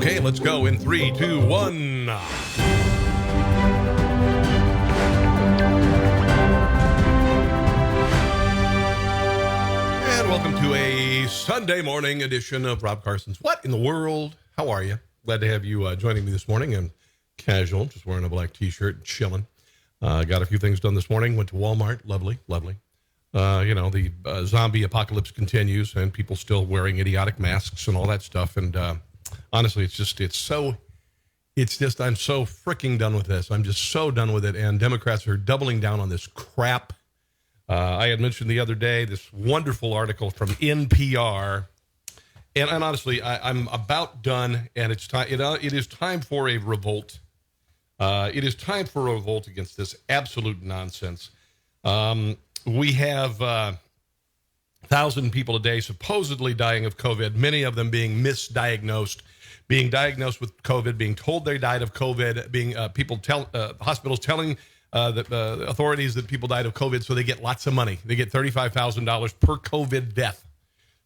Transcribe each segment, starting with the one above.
Okay, let's go in 3, 2, 1. And welcome to a Sunday morning edition of Rob Carson's What in the World? How are you? Glad to have you joining me this morning. I'm casual, just wearing a black t-shirt and chilling. Got a few things done this morning. Went to Walmart. Lovely. The zombie apocalypse continues and people still wearing idiotic masks and all that stuff. And honestly, I'm so freaking done with this. I'm just so done with it. And Democrats are doubling down on this crap. I had mentioned the other day this wonderful article from NPR. And honestly, I'm about done. And it's time. It is time for a revolt. It is time for a revolt against this absolute nonsense. We have 1,000 people a day supposedly dying of COVID, many of them being misdiagnosed, being diagnosed with COVID, being told they died of COVID, being hospitals telling the authorities that people died of COVID, so they get lots of money. They get $35,000 per COVID death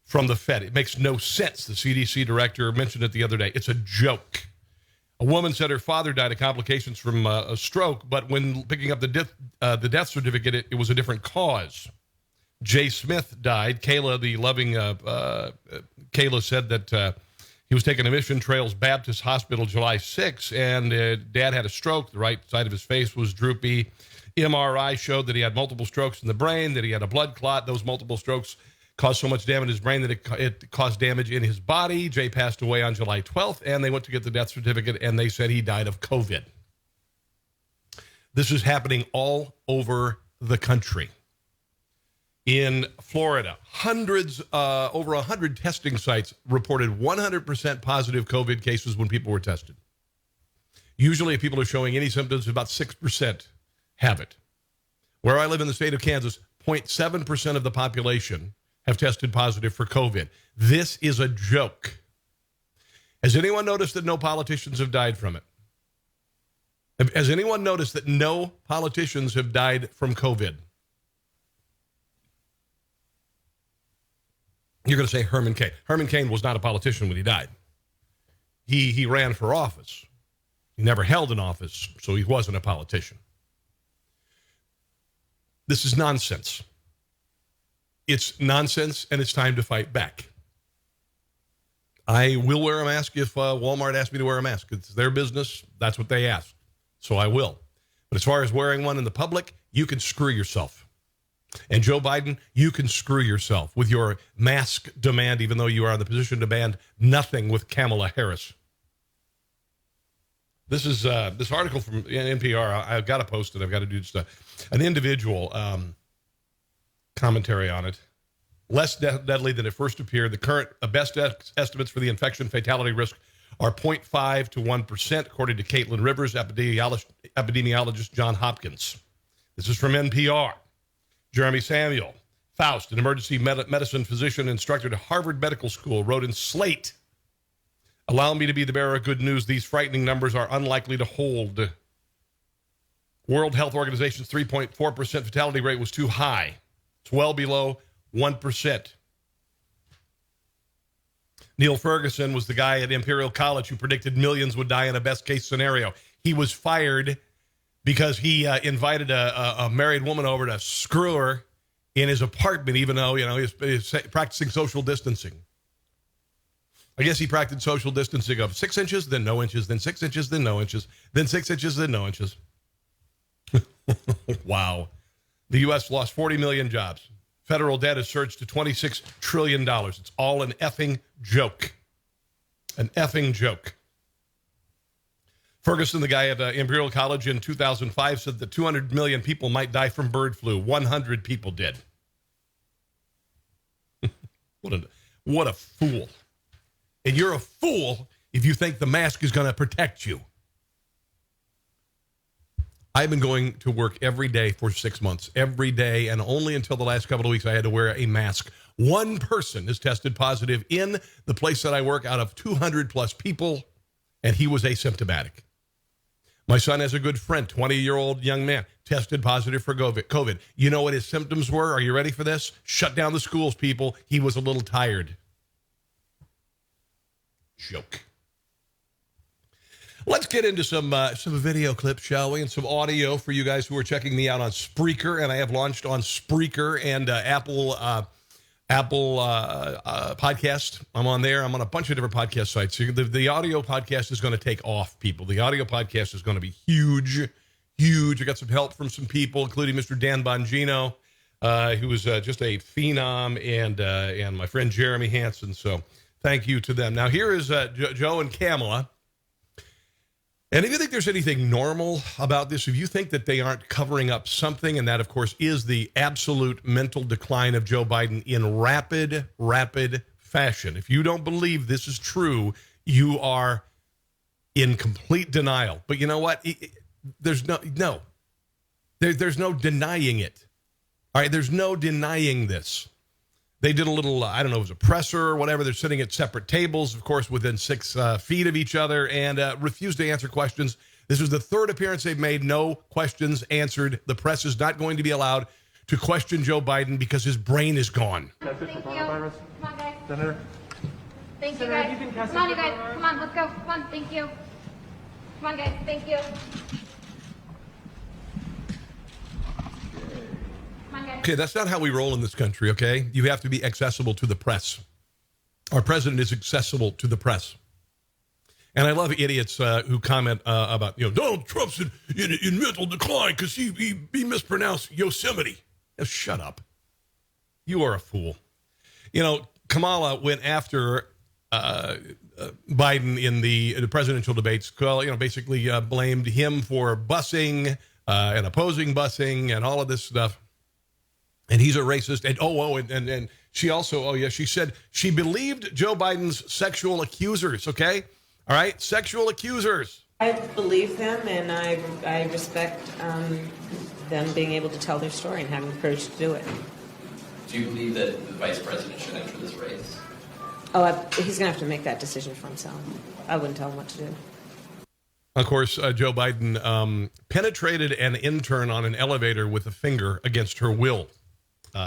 from the Fed. It makes no sense. The CDC director mentioned it the other day. It's a joke. A woman said her father died of complications from a stroke, but when picking up the death certificate, it was a different cause. Jay Smith died. Kayla, the loving Kayla, said that he was taken to Mission Trails Baptist Hospital July 6, and Dad had a stroke. The right side of his face was droopy. MRI showed that he had multiple strokes in the brain, that he had a blood clot. Those multiple strokes caused so much damage in his brain that it caused damage in his body. Jay passed away on July 12th, and they went to get the death certificate, and they said he died of COVID. This is happening all over the country. In Florida, over 100 testing sites reported 100% positive COVID cases when people were tested. Usually, if people are showing any symptoms, about 6% have it. Where I live in the state of Kansas, 0.7% of the population have tested positive for COVID. This is a joke. Has anyone noticed that no politicians have died from it? Has anyone noticed that no politicians have died from COVID? You're going to say Herman Cain. Herman Cain was not a politician when he died. He ran for office. He never held an office, so he wasn't a politician. This is nonsense. It's nonsense, and it's time to fight back. I will wear a mask if Walmart asks me to wear a mask. It's their business. That's what they ask. So I will. But as far as wearing one in the public, you can screw yourself. And Joe Biden, you can screw yourself with your mask demand, even though you are in the position to demand nothing with Kamala Harris. This is this article from NPR. I've got to post it. I've got to do just an individual commentary on it. Less deadly than it first appeared. The current best estimates for the infection fatality risk are 0.5 to 1%, according to Caitlin Rivers, epidemiologist John Hopkins. This is from NPR. Jeremy Samuel Faust, an emergency medicine physician instructor at Harvard Medical School, wrote in Slate, "Allow me to be the bearer of good news. These frightening numbers are unlikely to hold. World Health Organization's 3.4% fatality rate was too high. It's well below 1%. Neil Ferguson was the guy at Imperial College who predicted millions would die in a best-case scenario. He was fired because he invited a married woman over to screw her in his apartment, even though, he was practicing social distancing. I guess he practiced social distancing of 6 inches, then no inches, then 6 inches, then no inches, then 6 inches, then no inches. Wow. The U.S. lost 40 million jobs. Federal debt has surged to $26 trillion. It's all an effing joke. An effing joke. Ferguson, the guy at Imperial College in 2005, said that 200 million people might die from bird flu. 100 people did. What a fool. And you're a fool if you think the mask is going to protect you. I've been going to work every day for 6 months, every day, and only until the last couple of weeks I had to wear a mask. One person is tested positive in the place that I work out of 200 plus people, and he was asymptomatic. My son has a good friend, 20-year-old young man, tested positive for COVID. You know what his symptoms were? Are you ready for this? Shut down the schools, people. He was a little tired. Joke. Let's get into some video clips, shall we, and some audio for you guys who are checking me out on Spreaker. And I have launched on Spreaker and Apple Podcast. I'm on there. I'm on a bunch of different podcast sites. So the audio podcast is going to take off, people. The audio podcast is going to be huge, huge. I got some help from some people, including Mr. Dan Bongino, who was just a phenom, and my friend Jeremy Hansen. So thank you to them. Now, here is Joe and Kamala. And if you think there's anything normal about this, if you think that they aren't covering up something, and that, of course, is the absolute mental decline of Joe Biden in rapid fashion. If you don't believe this is true, you are in complete denial. But you know what? There's no denying it. All right, there's no denying this. They did a little, I don't know, it was a presser or whatever. They're sitting at separate tables, of course, within 6 feet of each other, and refused to answer questions. This was the third appearance they've made. No questions answered. The press is not going to be allowed to question Joe Biden because his brain is gone. Thank you. Come on, guys. Senator? Thank you, Senator, guys. you can cast Come on, a you guys. coronavirus. Come on, let's go. Come on, thank you. Come on, guys. Thank you. Come on, guys. Okay, that's not how we roll in this country, okay? You have to be accessible to the press. Our president is accessible to the press. And I love idiots who comment about, Donald Trump's in mental decline because he mispronounced Yosemite. Now, shut up. You are a fool. Kamala went after Biden in the presidential debates. Basically blamed him for busing and opposing busing and all of this stuff. And he's a racist. And she also, she said she believed Joe Biden's sexual accusers, okay? All right, sexual accusers. I believe them, and I respect them being able to tell their story and having the courage to do it. Do you believe that the vice president should enter this race? He's going to have to make that decision for himself. I wouldn't tell him what to do. Of course, Joe Biden penetrated an intern on an elevator with a finger against her will.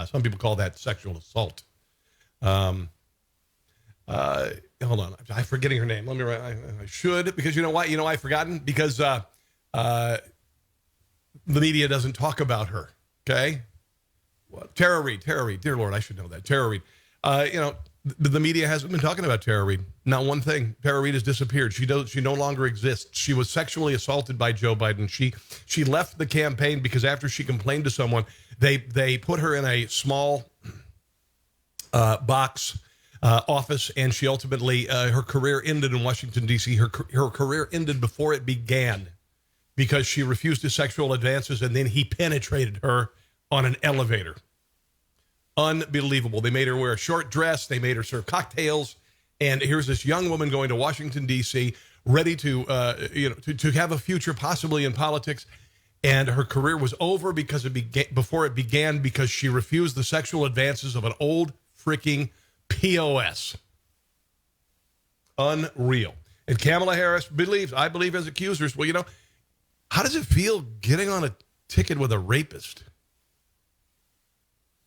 Some people call that sexual assault. Hold on. I'm forgetting her name. Let me write. I should, because you know why? I've forgotten? Because the media doesn't talk about her. Okay? Tara Reid. Dear Lord, I should know that. Tara Reid. The media hasn't been talking about Tara Reid. Not one thing. Tara Reid has disappeared. She no longer exists. She was sexually assaulted by Joe Biden. She left the campaign because after she complained to someone, they put her in a small box office, and she ultimately her career ended in Washington, D.C. Her career ended before it began because she refused his sexual advances, and then he penetrated her on an elevator. Unbelievable. They made her wear a short dress. They made her serve cocktails. And here's this young woman going to Washington, D.C., ready to have a future possibly in politics. And her career was over because before it began because she refused the sexual advances of an old freaking POS. Unreal. And Kamala Harris I believe as accusers. Well, how does it feel getting on a ticket with a rapist?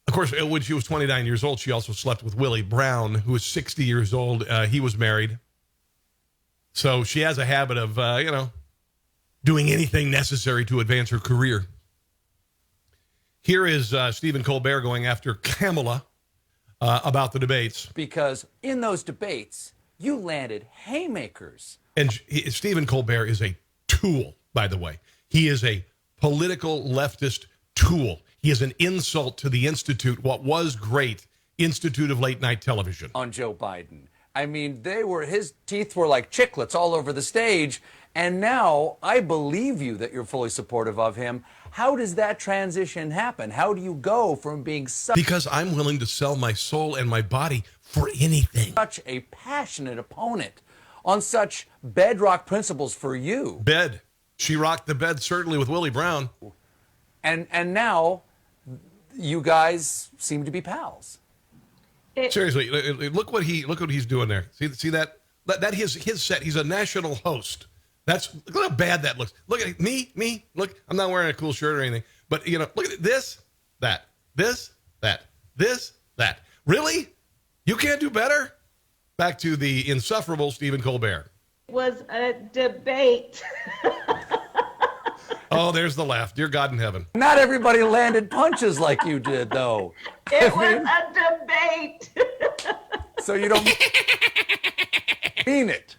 Of course, when she was 29 years old, she also slept with Willie Brown, who was 60 years old. He was married. So she has a habit of, doing anything necessary to advance her career. Here is Stephen Colbert going after Kamala about the debates. Because in those debates, you landed haymakers. And Stephen Colbert is a tool, by the way. He is a political leftist tool. He is an insult to the Institute, what was great, Institute of Late Night Television. On Joe Biden. I mean, his teeth were like chiclets all over the stage. And now I believe you that you're fully supportive of him. How does that transition happen? How do you go from being because I'm willing to sell my soul and my body for anything. Such a passionate opponent on such bedrock principles for you? Bed. She rocked the bed, certainly, with Willie Brown. And now you guys seem to be pals. Seriously, look what he's doing there. See that his set. He's a national host. Look how bad that looks. Look at me. Look, I'm not wearing a cool shirt or anything, but look at this, that. Really? You can't do better? Back to the insufferable Stephen Colbert. Was a debate. Oh, there's the laugh. Dear God in heaven. Not everybody landed punches like you did, though. It was a debate. So you don't mean it.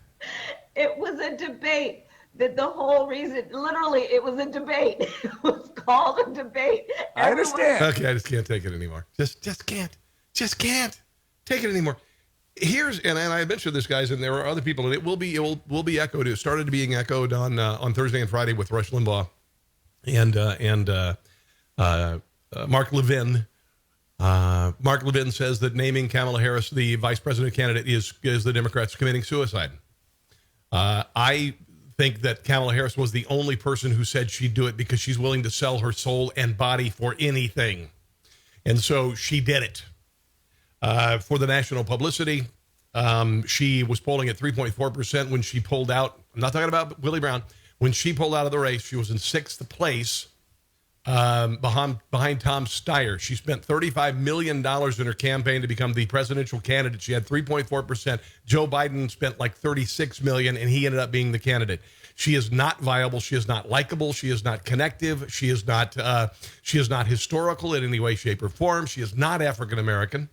It was a debate. That the whole reason, literally, it was a debate. It was called a debate. I understand. Okay, I just can't take it anymore. Just can't take it anymore. Here's and I mentioned this, guys, and there are other people, and it will be echoed. It started being echoed on Thursday and Friday with Rush Limbaugh and Mark Levin. Mark Levin says that naming Kamala Harris the vice president candidate is the Democrats committing suicide. I think that Kamala Harris was the only person who said she'd do it because she's willing to sell her soul and body for anything. And so she did it for the national publicity. She was polling at 3.4% when she pulled out. I'm not talking about Willie Brown. When she pulled out of the race, she was in 6th place behind Tom Steyer. She spent $35 million in her campaign to become the presidential candidate. She had 3.4%. Joe Biden spent like $36 million, and he ended up being the candidate. She is not viable. She is not likable. She is not connective. She is not historical in any way, shape, or form. She is not African American.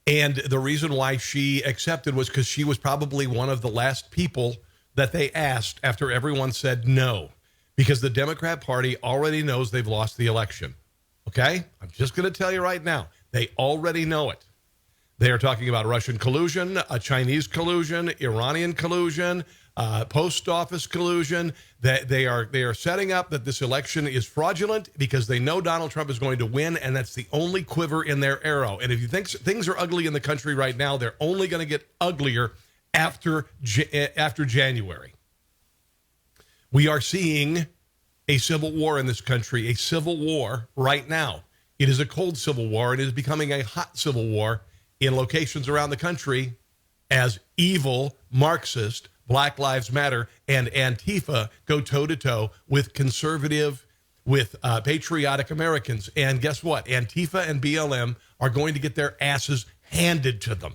And the reason why she accepted was because she was probably one of the last people that they asked after everyone said no. Because the Democrat Party already knows they've lost the election. Okay? I'm just going to tell you right now. They already know it. They are talking about Russian collusion, Chinese collusion, Iranian collusion, post office collusion. That they are setting up that this election is fraudulent because they know Donald Trump is going to win, and that's the only quiver in their arrow. And if you think things are ugly in the country right now, they're only going to get uglier after January. We are seeing a civil war in this country, a civil war right now. It is a cold civil war. It is becoming a hot civil war in locations around the country as evil, Marxist, Black Lives Matter, and Antifa go toe-to-toe with conservative, with patriotic Americans. And guess what? Antifa and BLM are going to get their asses handed to them.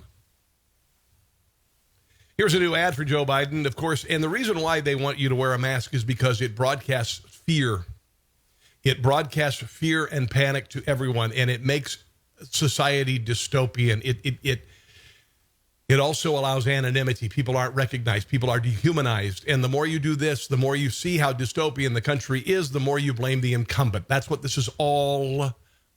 Here's a new ad for Joe Biden, of course, and the reason why they want you to wear a mask is because it broadcasts fear. It broadcasts fear and panic to everyone, and it makes society dystopian. It also allows anonymity. People aren't recognized. People are dehumanized. And the more you do this, the more you see how dystopian the country is, the more you blame the incumbent. That's what this is all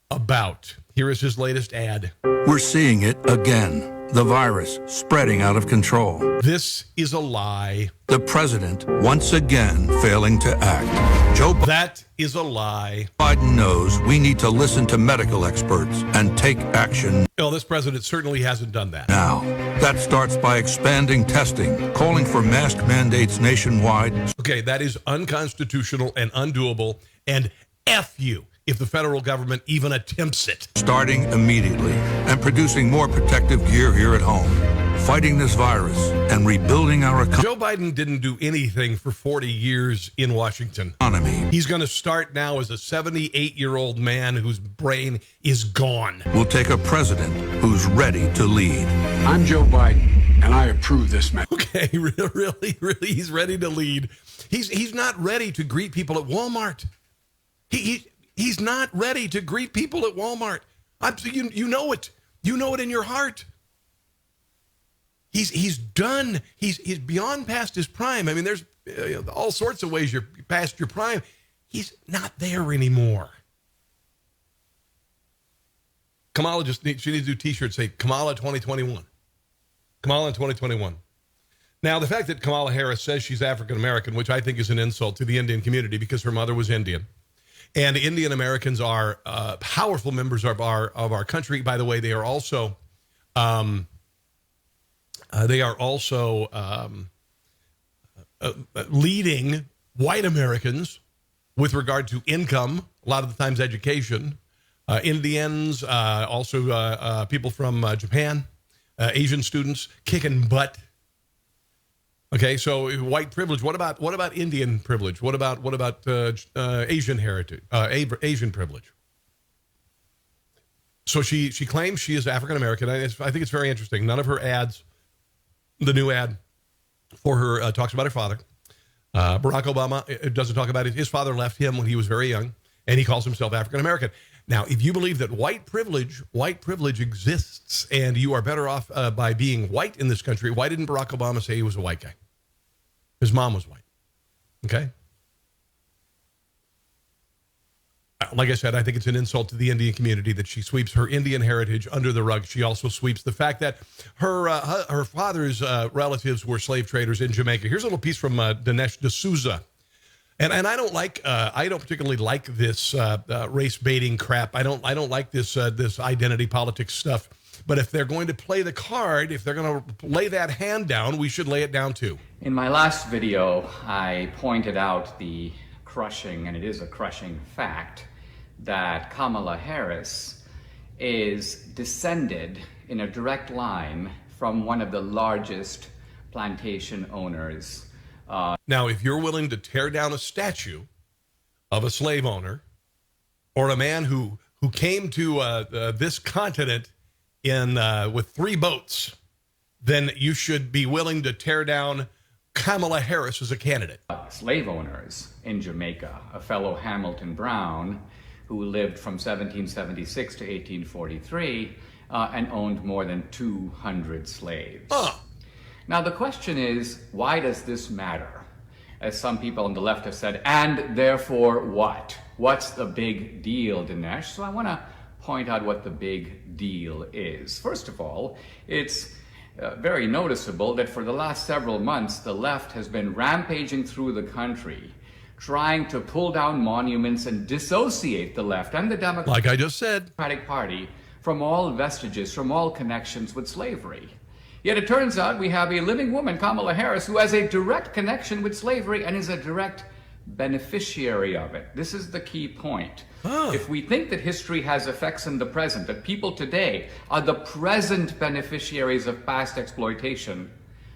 about. Here is his latest ad. We're seeing it again. The virus spreading out of control. This is a lie. The president once again failing to act. That is a lie. Biden knows we need to listen to medical experts and take action. Well, this president certainly hasn't done that. Now, that starts by expanding testing, calling for mask mandates nationwide. Okay, that is unconstitutional and undoable, and F you if the federal government even attempts it. Starting immediately and producing more protective gear here at home. Fighting this virus and rebuilding our Joe Biden didn't do anything for 40 years in Washington. economy. He's going to start now as a 78-year-old man whose brain is gone. Will take a president who's ready to lead. I'm Joe Biden, and I approve this message. Okay, really, he's ready to lead. He's not ready to greet people at Walmart. He's not ready to greet people at Walmart. You know it. You know it in your heart. He's done. He's beyond past his prime. I mean, there's all sorts of ways you're past your prime. He's not there anymore. Kamala she needs to do T-shirts say Kamala 2021. Kamala in 2021. Now, the fact that Kamala Harris says she's African American, which I think is an insult to the Indian community because her mother was Indian. And Indian Americans are powerful members of our country. By the way, they are also leading white Americans with regard to income, a lot of the times education. Indians, also people from Japan, Asian students kicking butt. Okay, so white privilege. What about Indian privilege? What about Asian heritage? Asian privilege. So she claims she is African American. I think it's very interesting. None of her ads, the new ad, for her, talks about her father. Barack Obama doesn't talk about it. His father left him when he was very young, and he calls himself African American. Now, if you believe that white privilege exists and you are better off by being white in this country, why didn't Barack Obama say he was a white guy? His mom was white. Okay? Like I said, I think it's an insult to the Indian community that she sweeps her Indian heritage under the rug. She also sweeps the fact that her father's relatives were slave traders in Jamaica. Here's a little piece from Dinesh D'Souza. And I don't particularly like this race baiting crap. I don't like this identity politics stuff. But if they're going to play the card, if they're going to lay that hand down, we should lay it down too. In my last video, I pointed out the crushing, and it is a crushing fact, that Kamala Harris is descended in a direct line from one of the largest plantation owners. Now, if you're willing to tear down a statue of a slave owner or a man who came to this continent with 3 boats, then you should be willing to tear down Kamala Harris as a candidate. Slave owners in Jamaica, a fellow Hamilton Brown, who lived from 1776 to 1843 and owned more than 200 slaves. Now the question is, why does this matter? As some people on the left have said, and therefore what? What's the big deal, Dinesh? So I want to point out what the big deal is. First of all, it's very noticeable that for the last several months, the left has been rampaging through the country, trying to pull down monuments and dissociate the left and the Democratic Like I just said, Party from all vestiges, from all connections with slavery. Yet it turns out we have a living woman, Kamala Harris, who has a direct connection with slavery and is a direct beneficiary of it. This is the key point. If we think that history has effects in the present, that people today are the present beneficiaries of past exploitation,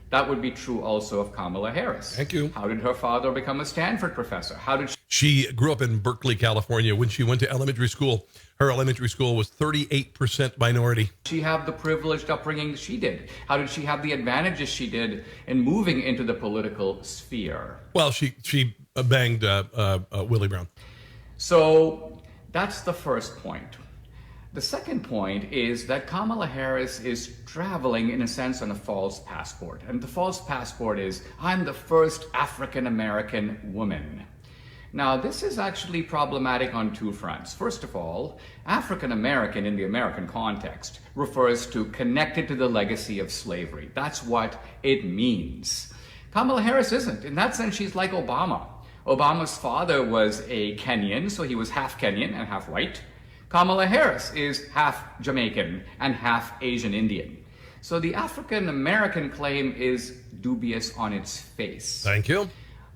that would be true also of Kamala Harris. Thank you. How did her father become a Stanford professor? How did she grew up in Berkeley, California. When she went to elementary school, her elementary school was 38% minority. she have the privileged upbringing she did? How did she have the advantages she did in moving into the political sphere? Well, she banged Willie Brown. So that's the first point. The second point is that Kamala Harris is traveling, in a sense, on a false passport. And the false passport is, I'm the first African-American woman. Now, this is actually problematic on 2 fronts. First of all, African-American in the American context refers to connected to the legacy of slavery. That's what it means. Kamala Harris isn't. In that sense, she's like Obama. Obama's father was a Kenyan, so he was half Kenyan and half white. Kamala Harris is half Jamaican and half Asian Indian. So the African-American claim is dubious on its face. Thank you.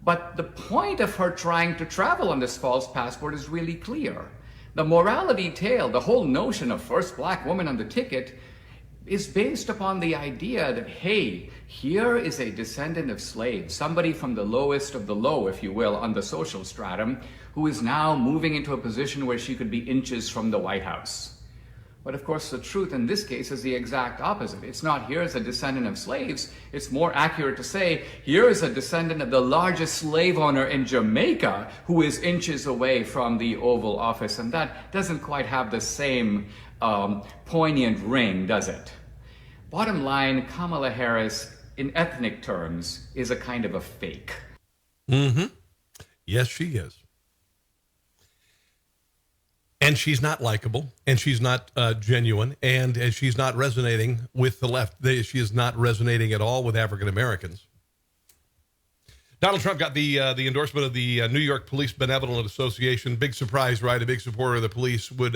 But the point of her trying to travel on this false passport is really clear. The morality tale, the whole notion of first black woman on the ticket, is based upon the idea that, hey, here is a descendant of slaves, somebody from the lowest of the low, if you will, on the social stratum, who is now moving into a position where she could be inches from the White House. But of course, the truth in this case is the exact opposite. It's not here is a descendant of slaves. It's more accurate to say, here is a descendant of the largest slave owner in Jamaica who is inches away from the Oval Office. And that doesn't quite have the same poignant ring, does it? Bottom line, Kamala Harris, in ethnic terms, is a kind of a fake. Mm-hmm. Yes, she is. And she's not likable, and she's not genuine, and she's not resonating with the left. She is not resonating at all with African Americans. Donald Trump got the endorsement of the New York Police Benevolent Association. Big surprise, right? A big supporter of the police would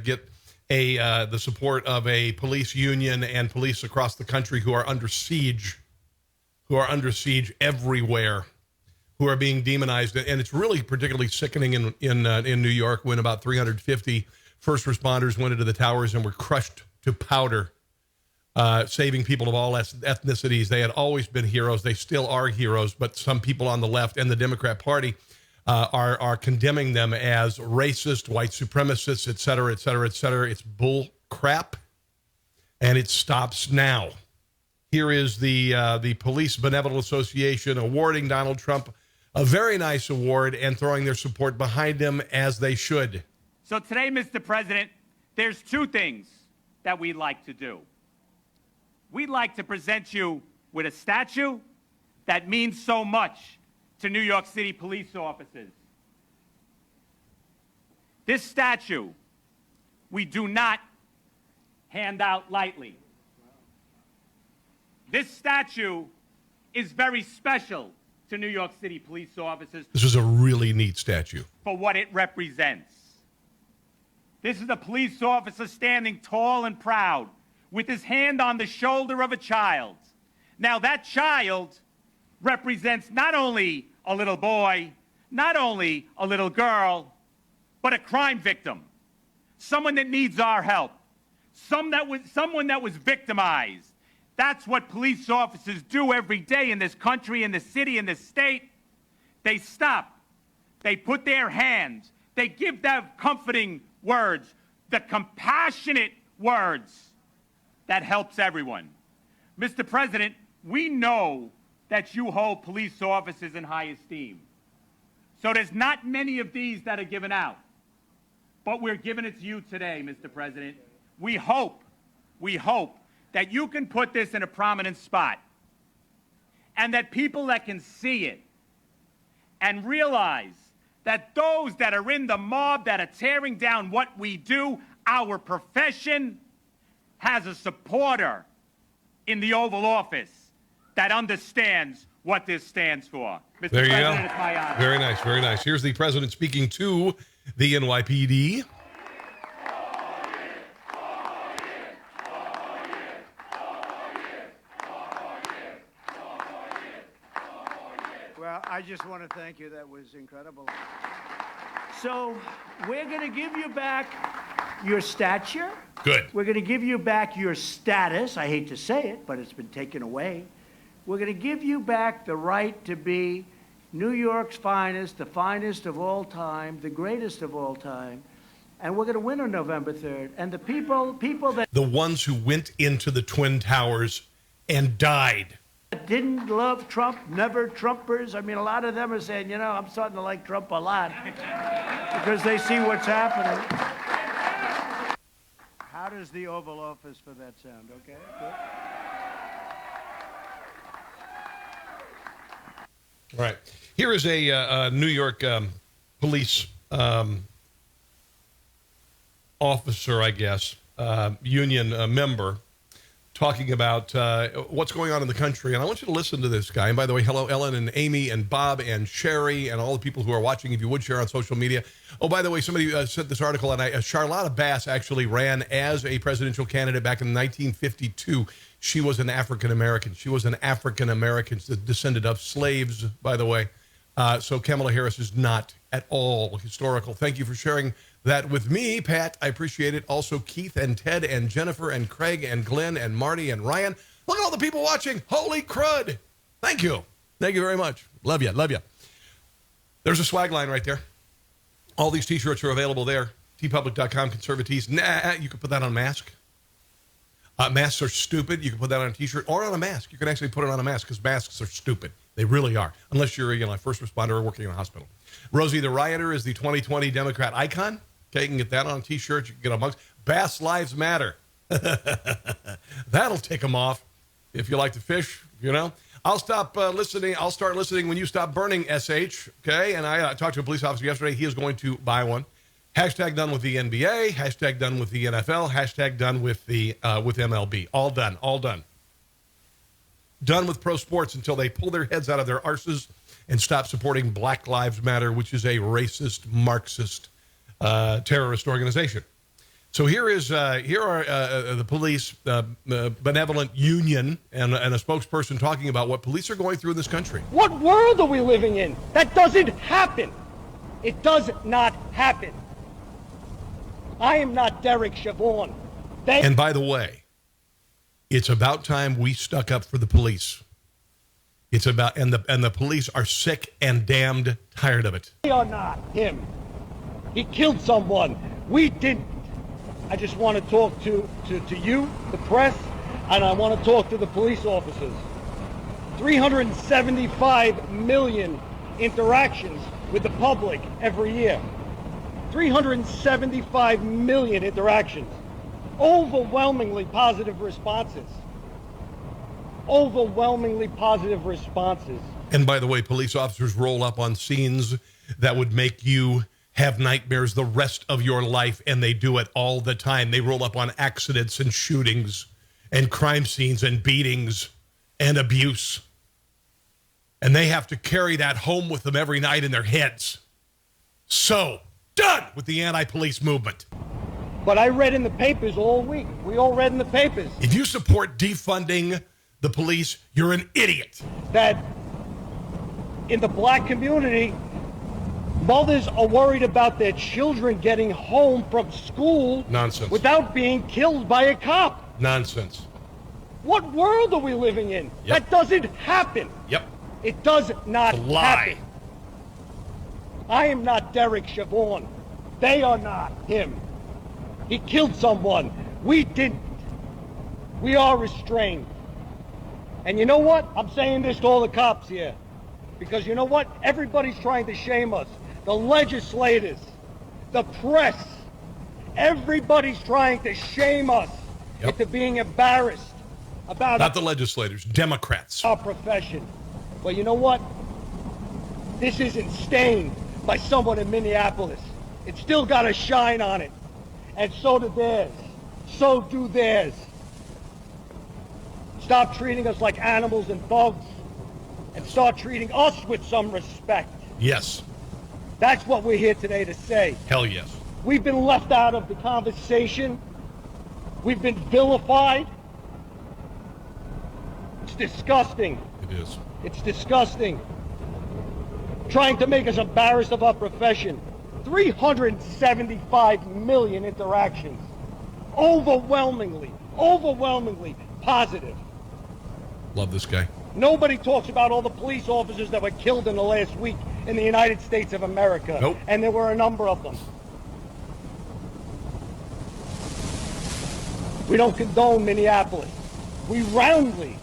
get the support of a police union and police across the country who are under siege everywhere, who are being demonized. And it's really particularly sickening in New York when about 350 first responders went into the towers and were crushed to powder, saving people of all ethnicities. They had always been heroes. They still are heroes, but some people on the left and the Democrat Party are condemning them as racist, white supremacists, et cetera, et cetera, et cetera. It's bull crap, and it stops now. Here is the Police Benevolent Association awarding Donald Trump a very nice award and throwing their support behind him, as they should. So today, Mr. President, there's two things that we'd like to do. We'd like to present you with a statue that means so much to New York City police officers. This statue, we do not hand out lightly. This statue is very special to New York City police officers. This is a really neat statue. For what it represents. This is a police officer standing tall and proud with his hand on the shoulder of a child. Now that child represents not only a little boy, not only a little girl, but a crime victim. Someone that needs our help. Someone that was victimized. That's what police officers do every day in this country, in this city, in this state. They stop. They put their hands. They give them comforting words, the compassionate words that helps everyone. Mr. President, we know that you hold police officers in high esteem. So there's not many of these that are given out. But we're giving it to you today, Mr. President. We hope that you can put this in a prominent spot and that people that can see it and realize that those that are in the mob that are tearing down what we do, our profession, has a supporter in the Oval Office that understands what this stands for. Mr. There you President, go. it's my honor. Very nice, very nice. Here's the president speaking to the NYPD. Well, I just want to thank you. That was incredible. So we're going to give you back your stature. Good. We're going to give you back your status. I hate to say it, but it's been taken away. We're going to give you back the right to be New York's finest, the finest of all time, the greatest of all time. And we're going to win on November 3rd. And the people that The ones who went into the Twin Towers and died. didn't love Trump, never Trumpers. I mean, a lot of them are saying, you know, I'm starting to like Trump a lot because they see what's happening. How does the Oval Office for that sound? Okay, good. All right. Here is a New York police officer, I guess, union member, talking about what's going on in the country. And I want you to listen to this guy. And by the way, hello, Ellen and Amy and Bob and Sherry and all the people who are watching. If you would share on social media. Oh, by the way, somebody sent this article, and Charlotta Bass actually ran as a presidential candidate back in 1952. She was an African-American. She was an African-American descendant of slaves, by the way. So Kamala Harris is not at all historical. Thank you for sharing that with me, Pat. I appreciate it. Also, Keith and Ted and Jennifer and Craig and Glenn and Marty and Ryan. Look at all the people watching. Holy crud. Thank you. Thank you very much. Love you. Love you. There's a swag line right there. All these T-shirts are available there. tpublic.com, conservatives. Nah, you can put that on a mask. Masks are stupid. You can put that on a T-shirt or on a mask. You can actually put it on a mask because masks are stupid. They really are, unless you're a first responder or working in a hospital. Rosie the Rioter is the 2020 Democrat icon. Okay, you can get that on a T-shirt. You can get on mugs. Bass Lives Matter. That'll take them off if you like to fish, you know. I'll stop listening. I'll start listening when you stop burning, SH. Okay, and I talked to a police officer yesterday. He is going to buy one. Hashtag done with the NBA. Hashtag done with the NFL. Hashtag done with the with MLB. All done. All done. Done with pro sports until they pull their heads out of their arses and stop supporting Black Lives Matter, which is a racist, Marxist, terrorist organization. So here are the police benevolent union and a spokesperson talking about what police are going through in this country. What world are we living in? That doesn't happen. It does not happen. I am not Derek Chavon. And by the way, it's about time we stuck up for the police. It's about, and the police are sick and damned tired of it. We are not him. He killed someone. We didn't. I just want to talk to you, the press. and I want to talk to the police officers. 375 million interactions with the public every year. 375 million interactions. Overwhelmingly positive responses. Overwhelmingly positive responses. And by the way, police officers roll up on scenes that would make you have nightmares the rest of your life, and they do it all the time. They roll up on accidents and shootings and crime scenes and beatings and abuse. And they have to carry that home with them every night in their heads. So, done with the anti-police movement. But I read in the papers all week. We all read in the papers. If you support defunding the police, you're an idiot. That in the black community, mothers are worried about their children getting home from school Nonsense. Without being killed by a cop. Nonsense. What world are we living in? Yep. That doesn't happen. Yep. It does not It's a lie. happen. I am not Derek Chauvin. They are not him. He killed someone. We didn't. We are restrained. And you know what? I'm saying this to all the cops here. Because you know what? Everybody's trying to shame us. The legislators, the press, everybody's trying to shame us into being embarrassed about Not the legislators, Democrats. our profession. Well, you know what? This isn't stained by someone in Minneapolis. It's still got a shine on it. And so do theirs. So do theirs. Stop treating us like animals and thugs, and start treating us with some respect. Yes. That's what we're here today to say. Hell yes. We've been left out of the conversation. We've been vilified. It's disgusting. It is. It's disgusting. Trying to make us embarrassed of our profession. 375 million interactions. Overwhelmingly positive. Love this guy. Nobody talks about all the police officers that were killed in the last week in the United States of America. Nope. And there were a number of them. We don't condone Minneapolis. We roundly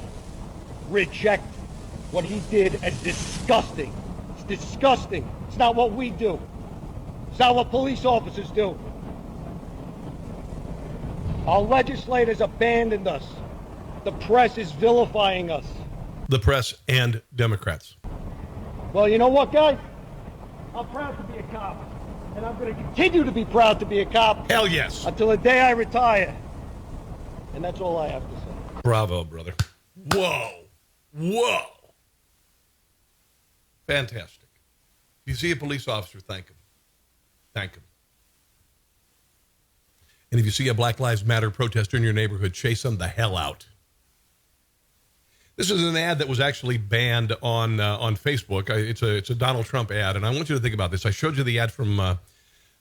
reject what he did as disgusting. It's disgusting. It's not what we do. It's not what police officers do. Our legislators abandoned us. The press is vilifying us. The press and Democrats. Well, you know what, guys? I'm proud to be a cop. And I'm going to continue to be proud to be a cop. Hell yes. Until the day I retire. And that's all I have to say. Bravo, brother. Whoa. Whoa. Fantastic. If you see a police officer, thank him. Thank him. And if you see a Black Lives Matter protester in your neighborhood, chase them the hell out. This is an ad that was actually banned on Facebook. It's a Donald Trump ad, and I want you to think about this. I showed you the ad from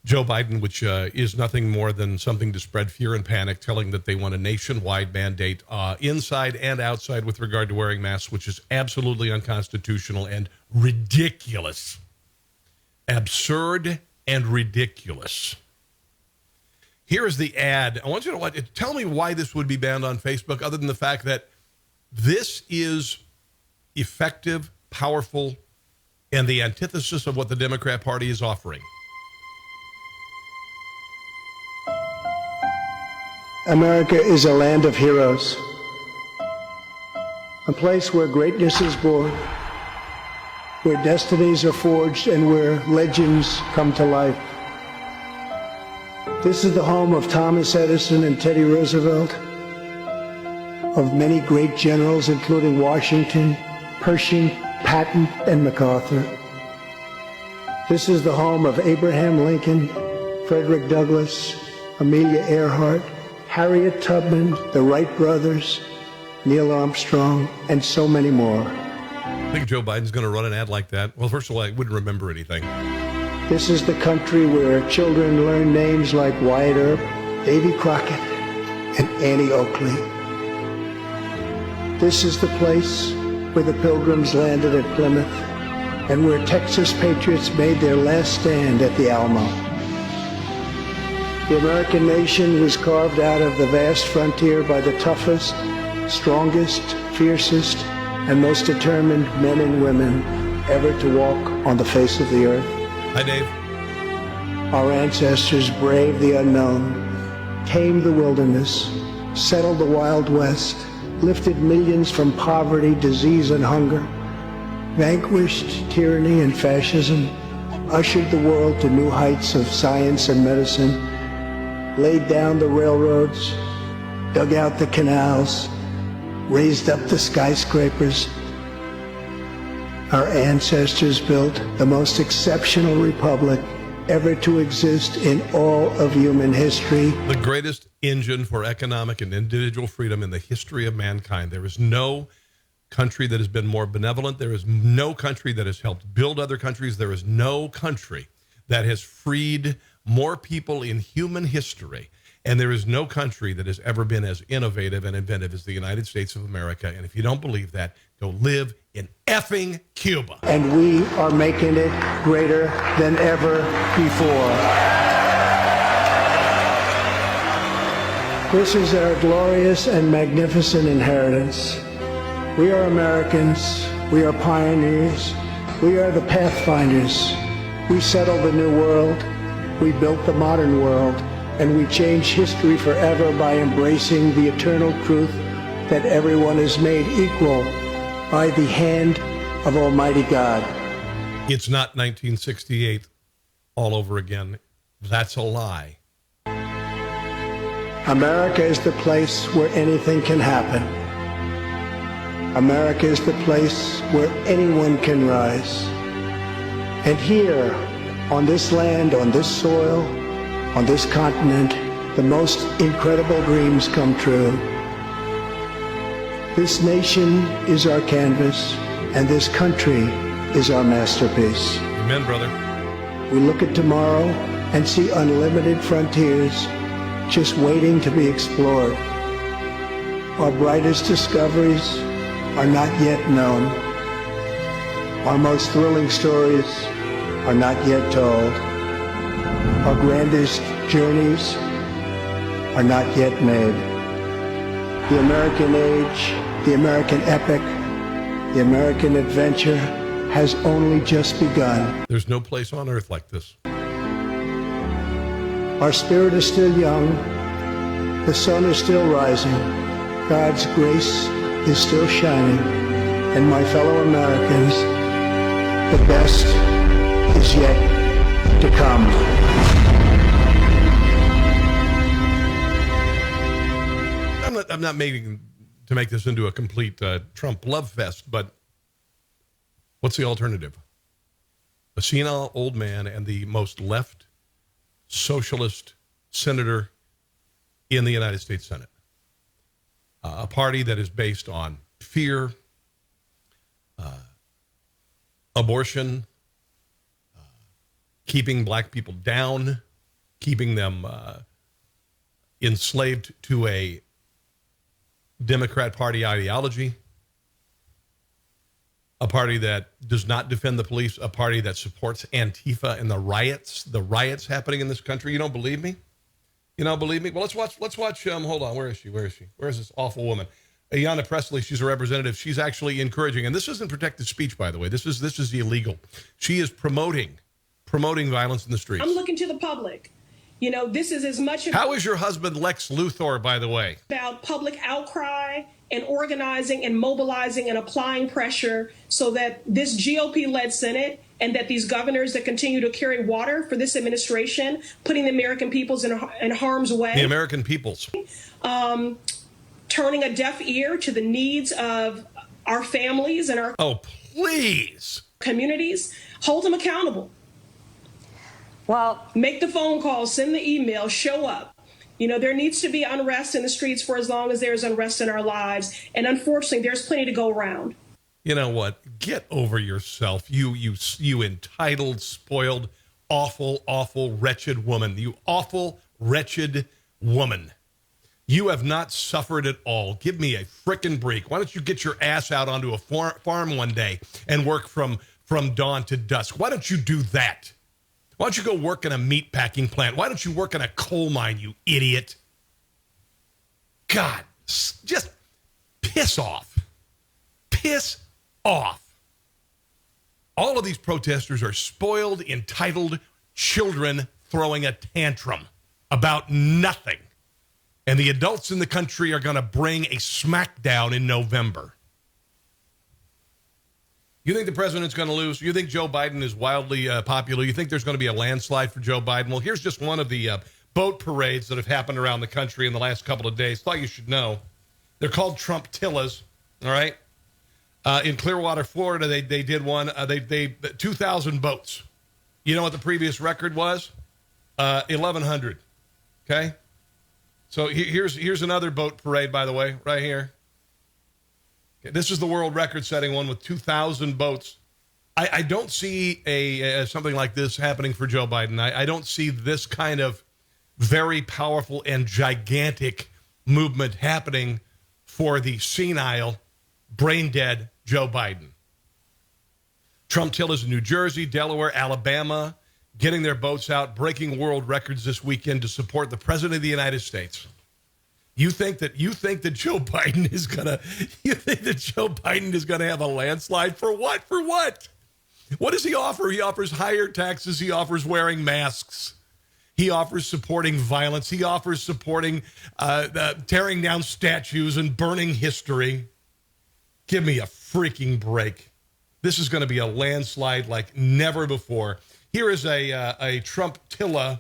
Joe Biden, which is nothing more than something to spread fear and panic, telling that they want a nationwide mandate inside and outside with regard to wearing masks, which is absolutely unconstitutional and ridiculous. Absurd and ridiculous. Here is the ad. I want you to watch it. Tell me why this would be banned on Facebook, other than the fact that this is effective, powerful, and the antithesis of what the Democrat Party is offering. America is a land of heroes, a place where greatness is born, where destinies are forged, and where legends come to life. This is the home of Thomas Edison and Teddy Roosevelt, of many great generals, including Washington, Pershing, Patton, and MacArthur. This is the home of Abraham Lincoln, Frederick Douglass, Amelia Earhart, Harriet Tubman, the Wright brothers, Neil Armstrong, and so many more. I think Joe Biden's going to run an ad like that. Well, first of all, I wouldn't remember anything. This is the country where children learn names like Wyatt Earp, Davy Crockett, and Annie Oakley. This is the place where the Pilgrims landed at Plymouth and where Texas patriots made their last stand at the Alamo. The American nation was carved out of the vast frontier by the toughest strongest, fiercest, and most determined men and women ever to walk on the face of the earth. Hi, Dave. Our ancestors braved the unknown, tamed the wilderness, settled the Wild West, lifted millions from poverty, disease, and hunger, vanquished tyranny and fascism, ushered the world to new heights of science and medicine, laid down the railroads, dug out the canals, raised up the skyscrapers. Our ancestors built the most exceptional republic ever to exist in all of human history. The greatest engine for economic and individual freedom in the history of mankind. There is no country that has been more benevolent. There is no country that has helped build other countries. There is no country that has freed more people in human history. And there is no country that has ever been as innovative and inventive as the United States of America. And if you don't believe that, go live in effing Cuba. And we are making it greater than ever before. This is our glorious and magnificent inheritance. We are Americans. We are pioneers. We are the pathfinders. We settled the new world. We built the modern world. And we change history forever by embracing the eternal truth that everyone is made equal by the hand of Almighty God. It's not 1968 all over again. That's a lie. America is the place where anything can happen. America is the place where anyone can rise. And here, on this land, on this soil, on this continent, the most incredible dreams come true. This nation is our canvas, and this country is our masterpiece. Amen, brother. We look at tomorrow and see unlimited frontiers just waiting to be explored. Our brightest discoveries are not yet known. Our most thrilling stories are not yet told. Our grandest journeys are not yet made. The American age, the American epic, the American adventure has only just begun. There's no place on earth like this. Our spirit is still young. The sun is still rising. God's grace is still shining. And my fellow Americans, the best is yet to come. I'm not making to make this into a complete Trump love fest, but what's the alternative? A senile old man and the most left socialist senator in the United States Senate. A party that is based on fear, abortion, keeping black people down, keeping them enslaved to a Democrat Party ideology, a party that does not defend the police, a party that supports Antifa and the riots happening in this country. You don't believe me? You don't believe me? Well, let's watch, hold on, where is she? Where is this awful woman? Ayanna Pressley, she's a representative. She's actually encouraging, and this isn't protected speech, by the way. This is illegal. She is promoting violence in the streets. I'm looking to the public. You know, this is as much How is your husband Lex Luthor, by the way? About public outcry and organizing and mobilizing and applying pressure so that this GOP-led Senate and that these governors that continue to carry water for this administration, putting the American peoples in harm's way. The American peoples. Turning a deaf ear to the needs of our families and our communities. Hold them accountable. Well, make the phone call, send the email, show up. You know, there needs to be unrest in the streets for as long as there's unrest in our lives. And unfortunately, there's plenty to go around. You know what? Get over yourself. You entitled, spoiled, awful, wretched woman. You awful, wretched woman. You have not suffered at all. Give me a frickin' break. Why don't you get your ass out onto a farm one day and work from dawn to dusk? Why don't you do that? Why don't you go work in a meat packing plant? Why don't you work in a coal mine, you idiot? God, just Piss off. Piss off. All of these protesters are spoiled, entitled children throwing a tantrum about nothing. And the adults in the country are going to bring a smackdown in November. You think the president's going to lose? You think Joe Biden is wildly popular? You think there's going to be a landslide for Joe Biden? Well, here's just one of the boat parades that have happened around the country in the last couple of days. Thought you should know. They're called Trumptillas, all right? In Clearwater, Florida, they did one. They 2,000 boats. You know what the previous record was? 1,100, okay? So here's another boat parade, by the way, right here. Okay, this is the world record-setting one with 2,000 boats. I don't see something like this happening for Joe Biden. I don't see this kind of very powerful and gigantic movement happening for the senile, brain-dead Joe Biden. Trumptillas in New Jersey, Delaware, Alabama, getting their boats out, breaking world records this weekend to support the President of the United States. You think that Joe Biden is gonna have a landslide for what? For what? What does he offer? He offers higher taxes. He offers wearing masks. He offers supporting violence. He offers supporting tearing down statues and burning history. Give me a freaking break. This is going to be a landslide like never before. Here is a Trumptilla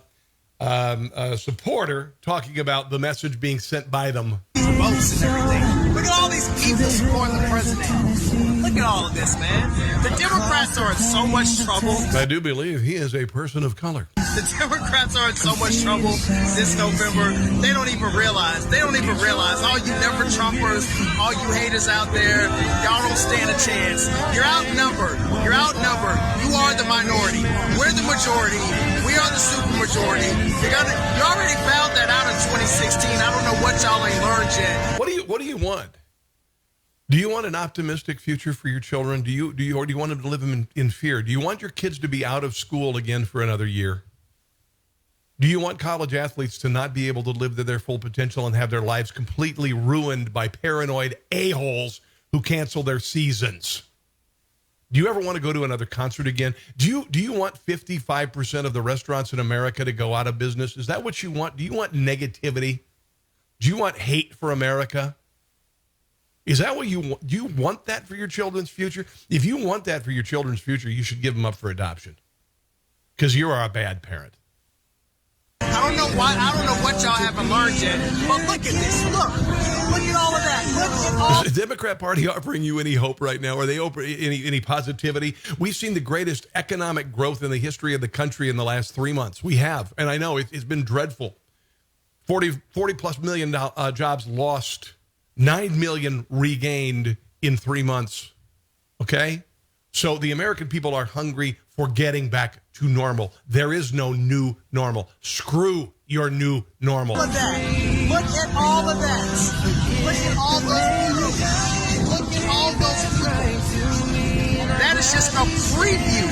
supporter talking about the message being sent by them. Votes and everything. Look at all these people supporting the president. Look at all of this, man. The Democrats are in so much trouble. I do believe he is a person of color. The Democrats are in so much trouble this November. They don't even realize. All you never Trumpers, all you haters out there, y'all don't stand a chance. You're outnumbered. You are the minority. We're the majority. We are the super majority. You already found that out in 2016. I don't know what y'all ain't learned yet. What do you want? Do you want an optimistic future for your children? Or do you want them to live in fear? Do you want your kids to be out of school again for another year? Do you want college athletes to not be able to live to their full potential and have their lives completely ruined by paranoid a-holes who cancel their seasons? Do you ever want to go to another concert again? Do you want 55% of the restaurants in America to go out of business? Is that what you want? Do you want negativity? Do you want hate for America? Is that what you want? Do you want that for your children's future? If you want that for your children's future, you should give them up for adoption because you are a bad parent. I don't know what y'all haven't learned yet, but look at this. Look at all of that. Look at all. Is the Democrat Party offering you any hope right now? Are they offering any positivity? We've seen the greatest economic growth in the history of the country in the last 3 months. We have, and I know it's been dreadful. 40 plus million jobs lost. 9 million regained in 3 months. Okay? So the American people are hungry for getting back to normal. There is no new normal. Screw your new normal. Look at that. Look at all of that. Look at all those people. Look at all those people. That is just a preview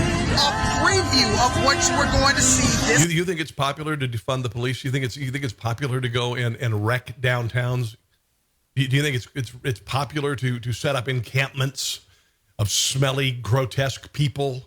of what we're going to see. You think it's popular to defund the police? You think it's popular to go and wreck downtowns? Do you think it's popular to set up encampments of smelly, grotesque people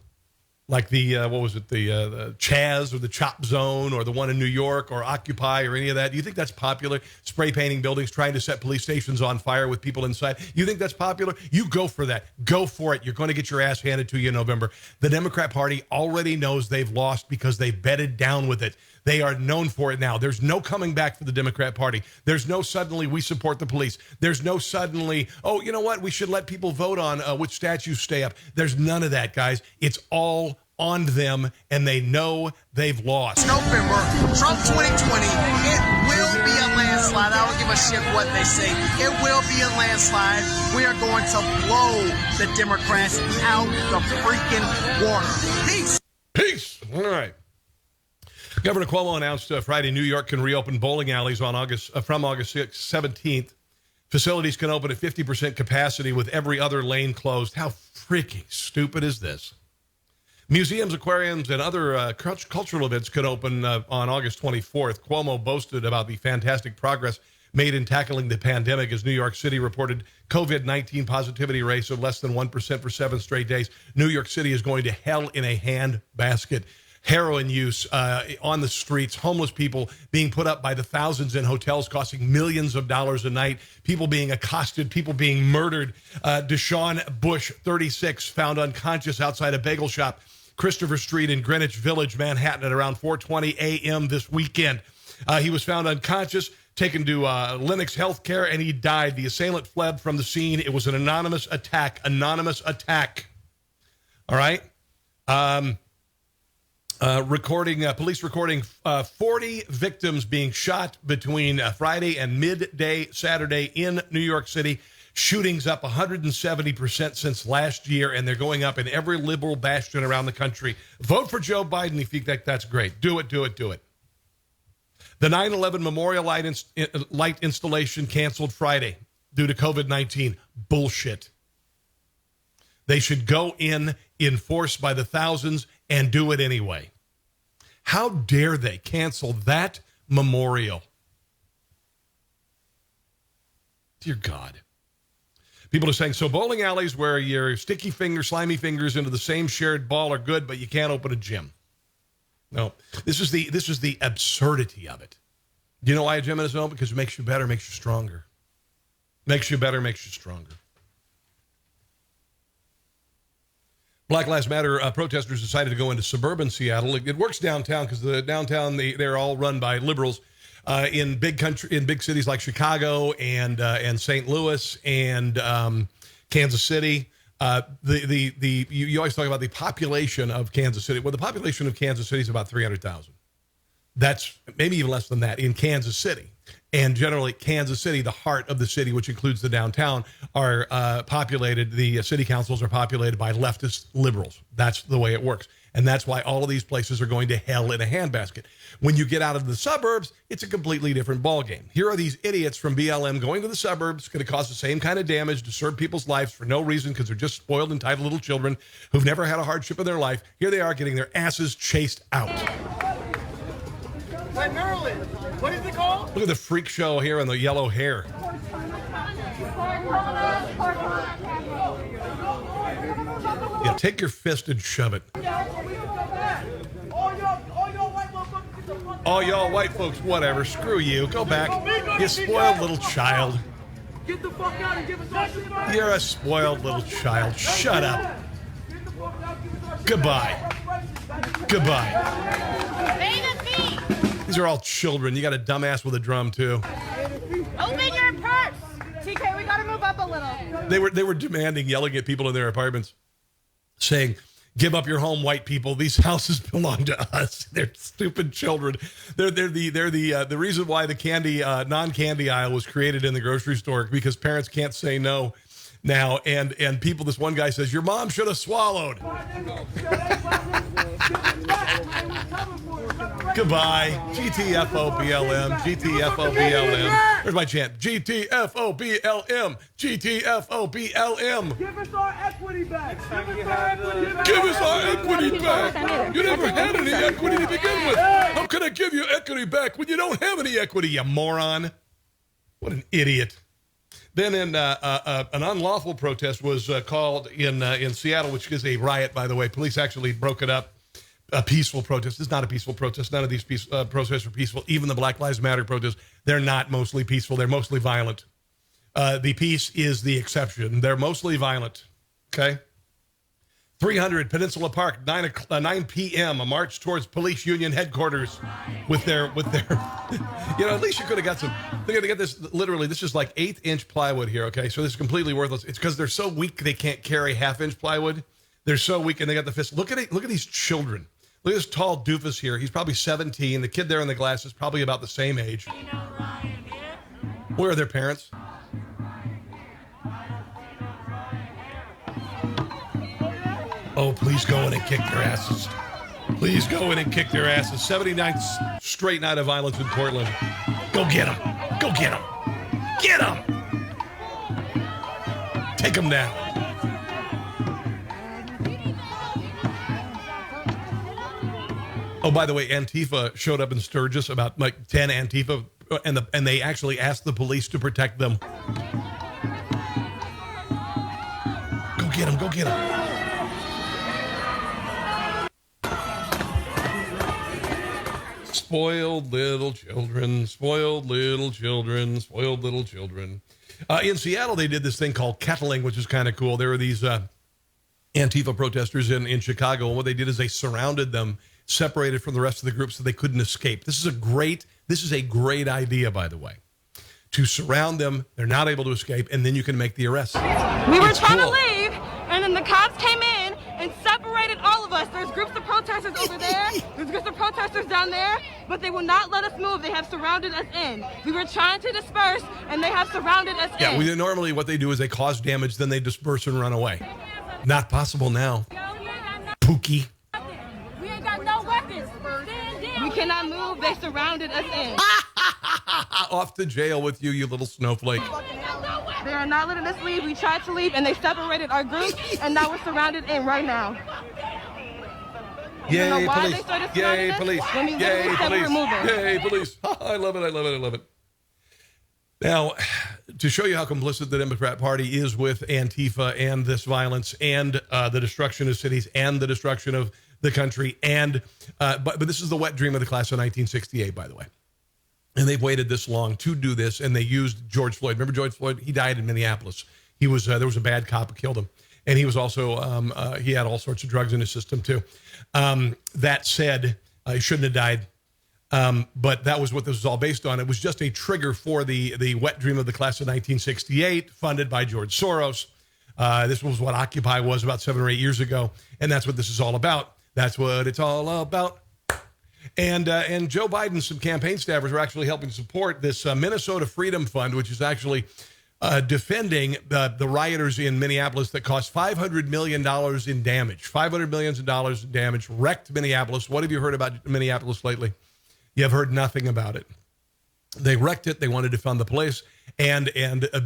like the the Chaz or the Chop Zone or the one in New York or Occupy or any of that? Do you think that's popular? Spray painting buildings, trying to set police stations on fire with people inside. You think that's popular? You go for that. Go for it. You're going to get your ass handed to you in November. The Democrat Party already knows they've lost because they bedded down with it. They are known for it now. There's no coming back for the Democrat Party. There's no suddenly we support the police. There's no suddenly, oh, you know what? We should let people vote on which statues stay up. There's none of that, guys. It's all on them, and they know they've lost. November, Trump 2020, it will be a landslide. I don't give a shit what they say. It will be a landslide. We are going to blow the Democrats out the freaking water. Peace. Peace. All right. Governor Cuomo announced Friday New York can reopen bowling alleys on from August 17th. Facilities can open at 50% capacity with every other lane closed. How freaking stupid is this? Museums, aquariums, and other cultural events could open on August 24th. Cuomo boasted about the fantastic progress made in tackling the pandemic as New York City reported COVID-19 positivity rates of less than 1% for 7 straight days. New York City is going to hell in a handbasket. Heroin use on the streets, homeless people being put up by the thousands in hotels costing millions of dollars a night, people being accosted, people being murdered. Deshaun Bush, 36, found unconscious outside a bagel shop, Christopher Street in Greenwich Village, Manhattan, at around 4:20 a.m. this weekend. He was found unconscious, taken to Lennox Healthcare, and he died. The assailant fled from the scene. It was an anonymous attack. All right? Police recording 40 victims being shot between Friday and midday Saturday in New York City. Shootings up 170% since last year, and they're going up in every liberal bastion around the country. Vote for Joe Biden if you think that's great. Do it. The 9/11 memorial light installation canceled Friday due to COVID-19. Bullshit. They should go in force by the thousands and do it anyway. How dare they cancel that memorial? Dear God. People are saying, so bowling alleys where your slimy fingers into the same shared ball are good, but you can't open a gym. No, this is the absurdity of it. Do you know why a gym is open? Because it makes you better, makes you stronger. Makes you better, makes you stronger. Black Lives Matter protesters decided to go into suburban Seattle. It works downtown because the downtown they're all run by liberals. In big cities like Chicago and St. Louis and Kansas City, you always talk about the population of Kansas City. Well, the population of Kansas City is about 300,000. That's maybe even less than that in Kansas City. And generally, Kansas City, the heart of the city, which includes the downtown, are populated. The city councils are populated by leftist liberals. That's the way it works. And that's why all of these places are going to hell in a handbasket. When you get out of the suburbs, it's a completely different ballgame. Here are these idiots from BLM going to the suburbs, going to cause the same kind of damage, disturb people's lives for no reason because they're just spoiled, entitled little children who've never had a hardship in their life. Here they are getting their asses chased out. Hey, Maryland, what is it called? Look at the freak show here and the yellow hair. Yeah, take your fist and shove it. All y'all white folks, whatever. Screw you. Go back. You spoiled little child. Get the fuck out and give us our You're a spoiled little child. Shut up. Goodbye. These are all children. You got a dumbass with a drum, too. Open your purse. TK, we gotta move up a little. They were demanding, yelling at people in their apartments, saying, give up your home, white people. These houses belong to us. They're stupid children. They're the reason why the candy non-candy aisle was created in the grocery store, because parents can't say no now. And people, this one guy says, your mom should have swallowed. Goodbye. GTFO BLM. GTFO BLM. Where's my chant? GTFO BLM. GTFO BLM. Give us our equity back. Give us our equity back. You never had any equity to begin with. How can I give you equity back when you don't have any equity, you moron? What an idiot. Then an unlawful protest was called in Seattle, which is a riot, by the way. Police actually broke it up. A peaceful protest. It's not a peaceful protest. None of these protests are peaceful. Even the Black Lives Matter protests, they're not mostly peaceful. They're mostly violent. The peace is the exception. They're mostly violent. Okay? 300 Peninsula Park, 9 p.m., a march towards police union headquarters with their at least you could have got some. They're going to get this, literally, this is like 1/8-inch plywood here, okay? So this is completely worthless. It's because they're so weak they can't carry 1/2-inch plywood. They're so weak, and they got the fist. Look at it. Look at these children. Look at this tall doofus here. He's probably 17. The kid there in the glasses probably about the same age. Where are their parents? Oh, please go in and kick their asses. Please go in and kick their asses. 79th straight night of violence in Portland. Go get them. Go get them. Get them. Take them down. Oh, by the way, Antifa showed up in Sturgis, about like 10 Antifa and they actually asked the police to protect them. Go get him! Go get him! Spoiled little children, spoiled little children, spoiled little children. In Seattle, they did this thing called kettling, which is kind of cool. There were these Antifa protesters in Chicago, and what they did is they surrounded them, separated from the rest of the group so they couldn't escape. This is a great idea, by the way. To surround them, they're not able to escape, and then you can make the arrest. We were trying to leave, and then the cops came in and separated all of us. There's groups of protesters over there. There's groups of protesters down there, but they will not let us move. They have surrounded us in. We were trying to disperse, and they have surrounded us in. Yeah, normally what they do is they cause damage, then they disperse and run away. Not possible now. Pookie. We ain't got no weapons. We cannot move. They surrounded us in. Off to jail with you, you little snowflake. They are not letting us leave. We tried to leave, and they separated our group, and now we're surrounded in right now. Yay, police. Yay, police. Yay, police. Yay, police. I love it. I love it. I love it. Now, to show you how complicit the Democrat Party is with Antifa and this violence and the destruction of cities and the destruction of the country, and but this is the wet dream of the class of 1968, by the way. And they've waited this long to do this, and they used George Floyd. Remember George Floyd? He died in Minneapolis. He was there was a bad cop who killed him, and he was also he had all sorts of drugs in his system too. That said, he shouldn't have died. But that was what this was all based on. It was just a trigger for the wet dream of the class of 1968, funded by George Soros. This was what Occupy was about 7 or 8 years ago, and that's what this is all about. That's what it's all about. And Joe Biden, some campaign staffers are actually helping support this Minnesota Freedom Fund, which is actually defending the rioters in Minneapolis that cost $500 million in damage. $500 million in damage, wrecked Minneapolis. What have you heard about Minneapolis lately? You have heard nothing about it. They wrecked it. They wanted to fund the place. And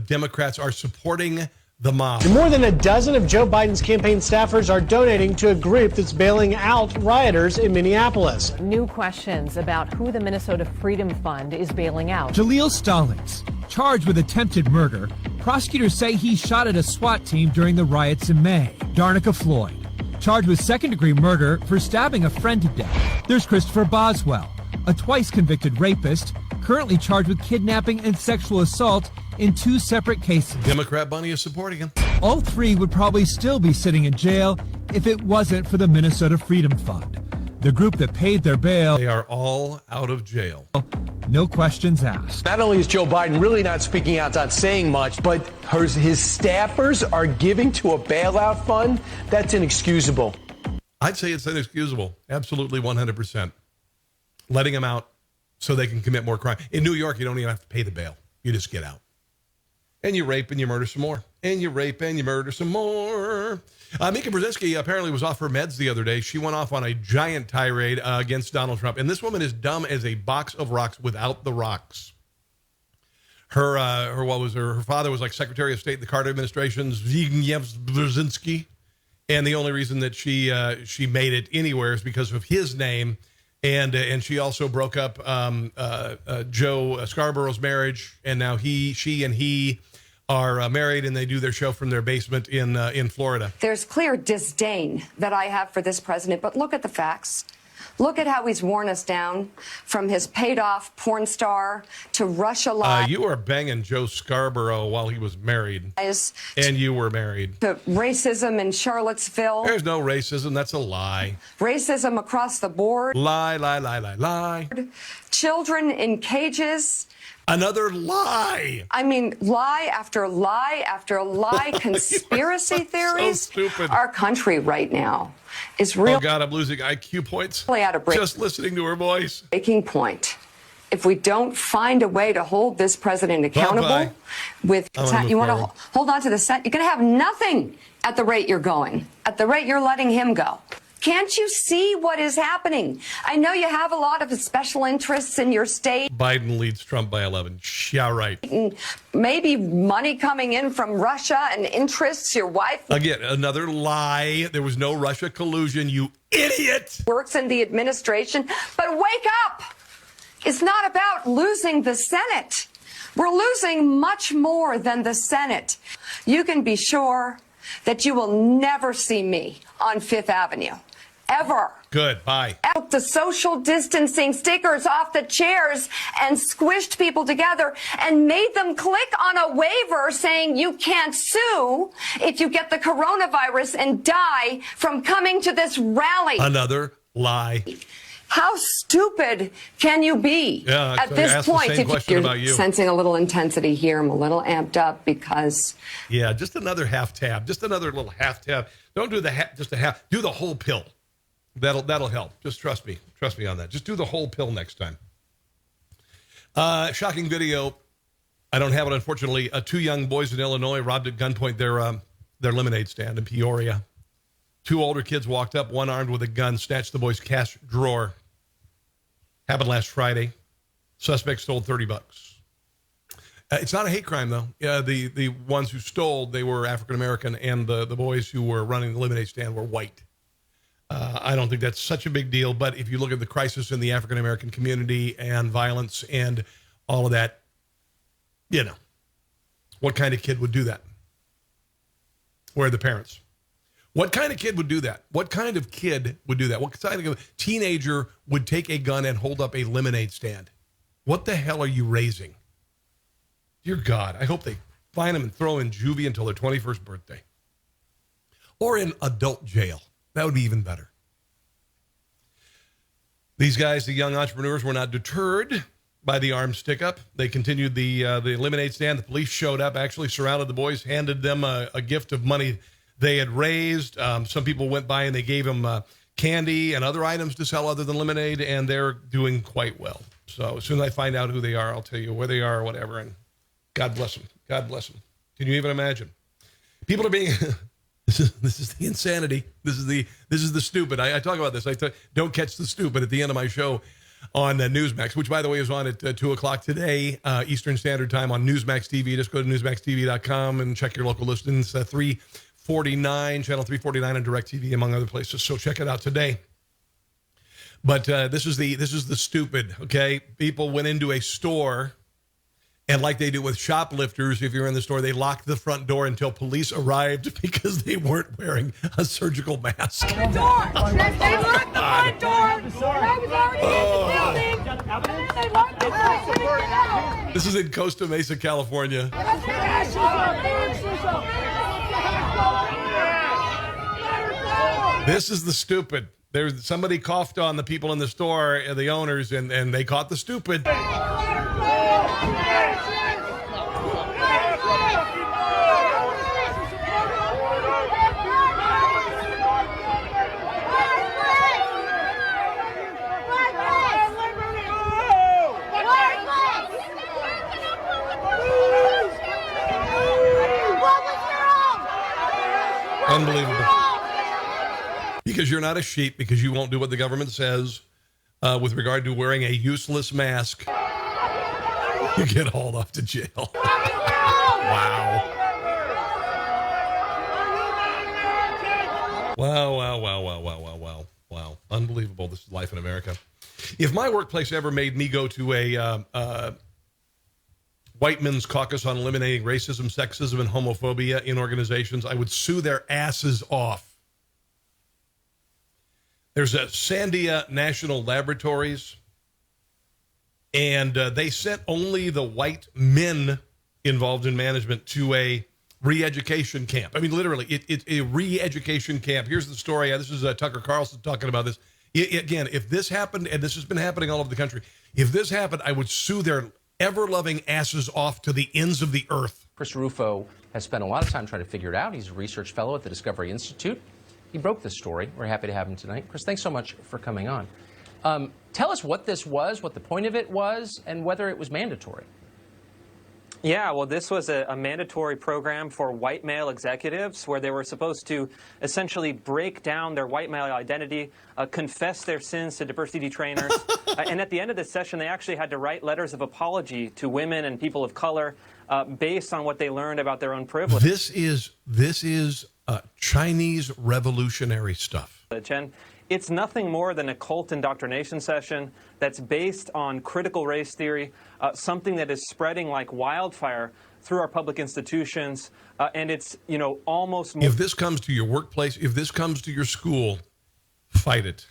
Democrats are supporting the mob. More than a dozen of Joe Biden's campaign staffers are donating to a group that's bailing out rioters in Minneapolis. New questions about who the Minnesota Freedom Fund is bailing out. Jaleel Stallings, charged with attempted murder. Prosecutors say he shot at a SWAT team during the riots in May. Darnica Floyd, charged with second-degree murder for stabbing a friend to death. There's Christopher Boswell, a twice-convicted rapist, currently charged with kidnapping and sexual assault in 2 separate cases. Democrat Bunny is supporting him. All 3 would probably still be sitting in jail if it wasn't for the Minnesota Freedom Fund, the group that paid their bail. They are all out of jail. No questions asked. Not only is Joe Biden really not speaking out, not saying much, but his staffers are giving to a bailout fund. That's inexcusable. I'd say it's inexcusable. Absolutely 100%. Letting them out so they can commit more crime. In New York, you don't even have to pay the bail. You just get out. And you rape and you murder some more. And you rape and you murder some more. Mika Brzezinski apparently was off her meds the other day. She went off on a giant tirade against Donald Trump. And this woman is dumb as a box of rocks without the rocks. Her father was like Secretary of State in the Carter administration's Mika Brzezinski. And the only reason that she made it anywhere is because of his name. And she also broke up Joe Scarborough's marriage, and now she and he are married, and they do their show from their basement in Florida. There's clear disdain that I have for this president, but look at the facts. Look at how he's worn us down, from his paid-off porn star to Russia lies. You were banging Joe Scarborough while he was married, and you were married. To racism in Charlottesville. There's no racism. That's a lie. Racism across the board. Lie, lie, lie, lie, lie. Children in cages. Another lie. I mean, lie after lie after lie. Conspiracy theories. So stupid. Our country right now is real. Oh, God, I'm losing IQ points. Out of just listening to her voice. Breaking point. If we don't find a way to hold this president accountable with, you want to hold on to the set, you're going to have nothing at the rate you're going, at the rate you're letting him go. Can't you see what is happening? I know you have a lot of special interests in your state. Biden leads Trump by 11. Yeah, right. Maybe money coming in from Russia and interests your wife. Again, another lie. There was no Russia collusion, you idiot. Works in the administration. But wake up. is not about losing the Senate. We're losing much more than the Senate. You can be sure that you will never see me on Fifth Avenue. Ever. Good. Bye. Out the social distancing stickers off the chairs and squished people together and made them click on a waiver saying you can't sue if you get the coronavirus and die from coming to this rally. Another lie. How stupid can you be at this point? If you're sensing a little intensity here, I'm a little amped up because... Yeah, just another half tab. Just another little half tab. Don't do just a half. Do the whole pill. That'll help. Just trust me. Trust me on that. Just do the whole pill next time. Shocking video. I don't have it, unfortunately. 2 young boys in Illinois robbed at gunpoint their lemonade stand in Peoria. 2 older kids walked up, one armed with a gun, snatched the boy's cash drawer. Happened last Friday. Suspect stole $30. It's not a hate crime, though. The ones who stole, they were African-American, and the boys who were running the lemonade stand were white. I don't think that's such a big deal, but if you look at the crisis in the African-American community and violence and all of that, you know, what kind of kid would do that? Where are the parents? What kind of kid would do that? What kind of kid would do that? What kind of teenager would take a gun and hold up a lemonade stand? What the hell are you raising? Dear God, I hope they find them and throw in juvie until their 21st birthday. Or in adult jail. That would be even better. These guys, the young entrepreneurs, were not deterred by the armed stick-up. They continued the lemonade stand. The police showed up, actually surrounded the boys, handed them a gift of money they had raised. Some people went by and they gave them candy and other items to sell other than lemonade, and they're doing quite well. So as soon as I find out who they are, I'll tell you where they are or whatever, and God bless them. God bless them. Can you even imagine? People are being... This is the insanity. This is the stupid. I talk about this. Don't catch the stupid at the end of my show on Newsmax, which, by the way, is on at 2 o'clock today, Eastern Standard Time on Newsmax TV. Just go to newsmaxtv.com and check your local listings. 349, channel 349 on DirecTV, among other places. So check it out today. But this is the stupid, okay? People went into a store, and like they do with shoplifters, if you're in the store, they locked the front door until police arrived because they weren't wearing a surgical mask. The door! They locked the front door! I was already in the building! And they locked the door so we could get out! This is in Costa Mesa, California. This is the stupid. Somebody coughed on the people in the store, the owners, and they caught the stupid. Unbelievable. Because you're not a sheep, because you won't do what the government says with regard to wearing a useless mask, you get hauled off to jail. Wow. Wow. Unbelievable. This is life in America. If my workplace ever made me go to a white men's caucus on eliminating racism, sexism, and homophobia in organizations, I would sue their asses off. There's a Sandia National Laboratories, and they sent only the white men involved in management to a re-education camp. I mean, literally, it's a re-education camp. Here's the story. This is Tucker Carlson talking about this. Again, if this happened, and this has been happening all over the country, if this happened, I would sue their ever-loving asses off to the ends of the earth. Chris Rufo has spent a lot of time trying to figure it out. He's a research fellow at the Discovery Institute. He broke this story. We're happy to have him tonight. Chris, thanks so much for coming on. Tell us what this was, what the point of it was, and whether it was mandatory. Yeah, well, this was a mandatory program for white male executives where they were supposed to essentially break down their white male identity, confess their sins to diversity trainers. And at the end of this session, they actually had to write letters of apology to women and people of color based on what they learned about their own privilege. This is Chinese revolutionary stuff. And It's nothing more than a cult indoctrination session that's based on critical race theory, something that is spreading like wildfire through our public institutions, and it's, almost more... If this comes to your workplace, if this comes to your school, fight it.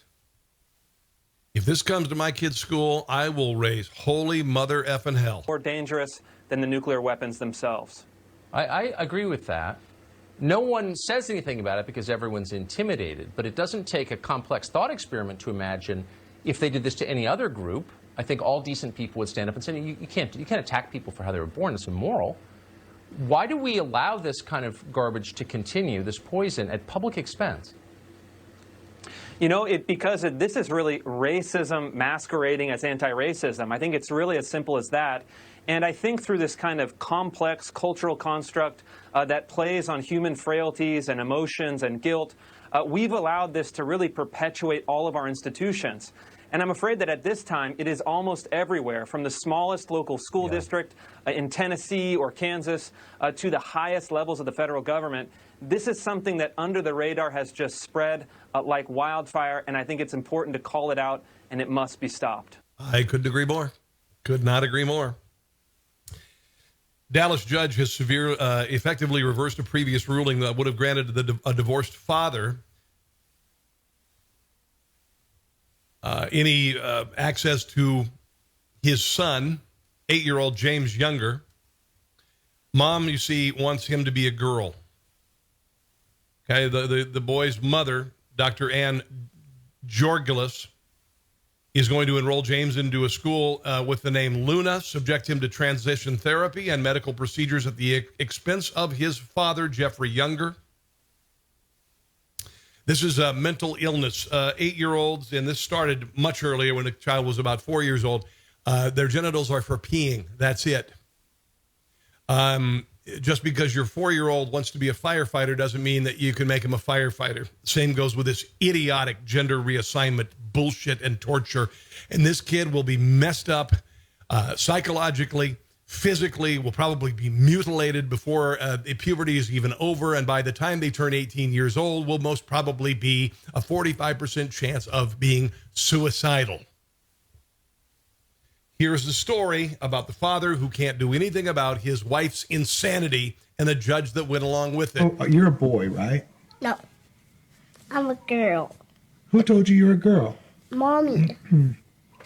If this comes to my kid's school, I will raise holy mother effing hell. More dangerous than the nuclear weapons themselves. I agree with that. No one says anything about it because everyone's intimidated, but it doesn't take a complex thought experiment to imagine if they did this to any other group. I think all decent people would stand up and say, you can't attack people for how they were born. It's immoral. Why do we allow this kind of garbage to continue, this poison, at public expense? Because this is really racism masquerading as anti-racism. I think it's really as simple as that. And I think through this kind of complex cultural construct that plays on human frailties and emotions and guilt, we've allowed this to really perpetuate all of our institutions. And I'm afraid that at this time, it is almost everywhere, from the smallest local school district in Tennessee or Kansas to the highest levels of the federal government. This is something that under the radar has just spread like wildfire, and I think it's important to call it out, and it must be stopped. I couldn't agree more. Could not agree more. Dallas judge has effectively reversed a previous ruling that would have granted a divorced father any access to his son, 8-year-old James Younger. Mom, you see, wants him to be a girl. Okay, the boy's mother, Dr. Ann Jorgelis, is going to enroll James into a school with the name Luna, subject him to transition therapy and medical procedures at the expense of his father, Jeffrey Younger. This is a mental illness. 8-year-olds, and this started much earlier when the child was about 4 years old. Their genitals are for peeing. That's it. Just because your 4-year-old wants to be a firefighter doesn't mean that you can make him a firefighter. Same goes with this idiotic gender reassignment bullshit and torture. And this kid will be messed up psychologically, physically, will probably be mutilated before puberty is even over. And by the time they turn 18 years old, will most probably be a 45% chance of being suicidal. Here's the story about the father who can't do anything about his wife's insanity and the judge that went along with it. Oh, you're a boy, right? No, I'm a girl. Who told you you were a girl? Mommy.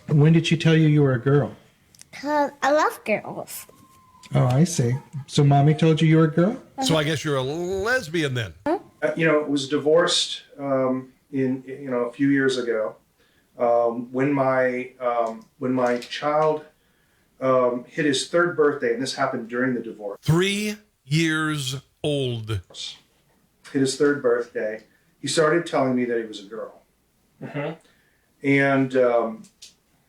When did she tell you you were a girl? Because I love girls. Oh, I see. So mommy told you you were a girl? So I guess you're a lesbian then. Was divorced a few years ago. When my child hit his 3rd birthday, and this happened during the divorce. 3 years old. Hit his 3rd birthday. He started telling me that he was a girl. Mm-hmm. And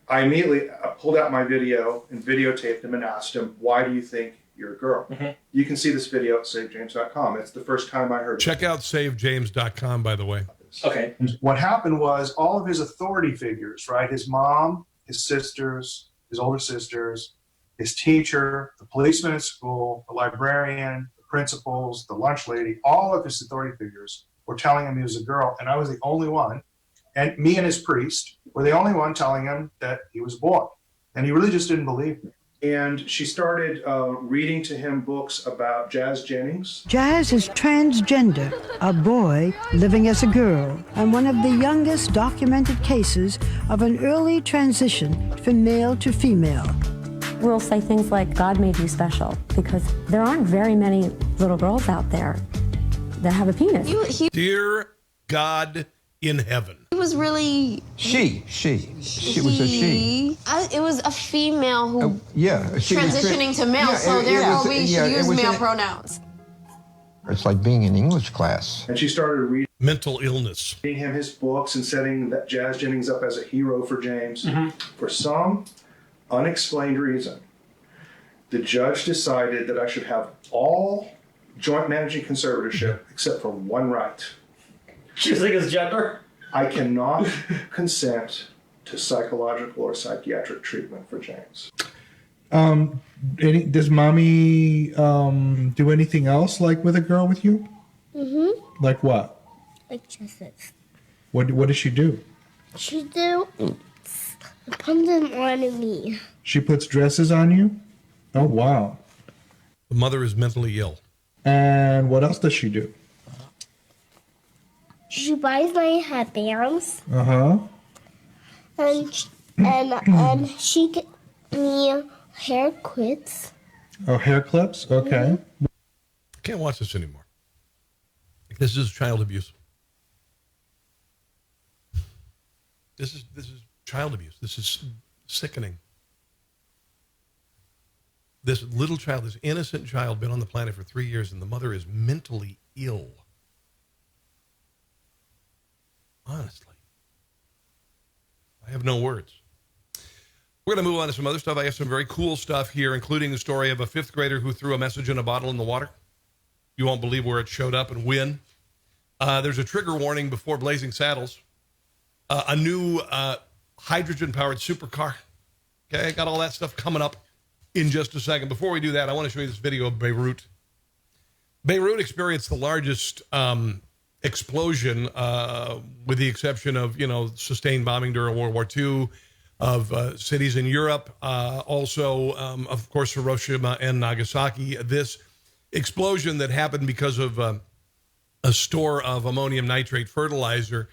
I immediately pulled out my video and videotaped him and asked him, why do you think you're a girl? Mm-hmm. You can see this video at SaveJames.com. It's the first time I heard it. Check out SaveJames.com, by the way. Okay. What happened was all of his authority figures, right? His mom, his sisters, his older sisters, his teacher, the policeman at school, the librarian, the principals, the lunch lady, all of his authority figures were telling him he was a girl, and I was the only one, and me and his priest were the only one telling him that he was a boy. And he really just didn't believe me. And she started reading to him books about Jazz Jennings. Jazz is transgender, a boy living as a girl, and one of the youngest documented cases of an early transition from male to female. We'll say things like, God made you special, because there aren't very many little girls out there that have a penis. Dear God in heaven. It was really... She was a she. It was a female who transitioning to male, so therefore we should use male pronouns. It's like being in English class. And she started reading mental illness, reading him his books and setting that Jazz Jennings up as a hero for James. Mm-hmm. For some unexplained reason, the judge decided that I should have all joint managing conservatorship except for one right. Choosing his gender? I cannot consent to psychological or psychiatric treatment for James. Does mommy do anything else like with a girl with you? Mm-hmm. Like what? Like kisses. What does she do? She do put them on me. She puts dresses on you? Oh, wow. The mother is mentally ill. And what else does she do? She buys my headbands. Uh-huh. And she get me hair clips. Oh, hair clips? Okay. I can't watch this anymore. This is child abuse. This is child abuse. This is sickening. This little child, this innocent child, been on the planet for 3 years, and the mother is mentally ill. Honestly. I have no words. We're going to move on to some other stuff. I have some very cool stuff here, including the story of a fifth grader who threw a message in a bottle in the water. You won't believe where it showed up and when. There's a trigger warning before Blazing Saddles. A new hydrogen-powered supercar. Okay, got all that stuff coming up in just a second. Before we do that, I want to show you this video of Beirut. Beirut experienced the largest explosion, with the exception of, sustained bombing during World War II, of cities in Europe. Also, of course, Hiroshima and Nagasaki. This explosion that happened because of a store of ammonium nitrate fertilizer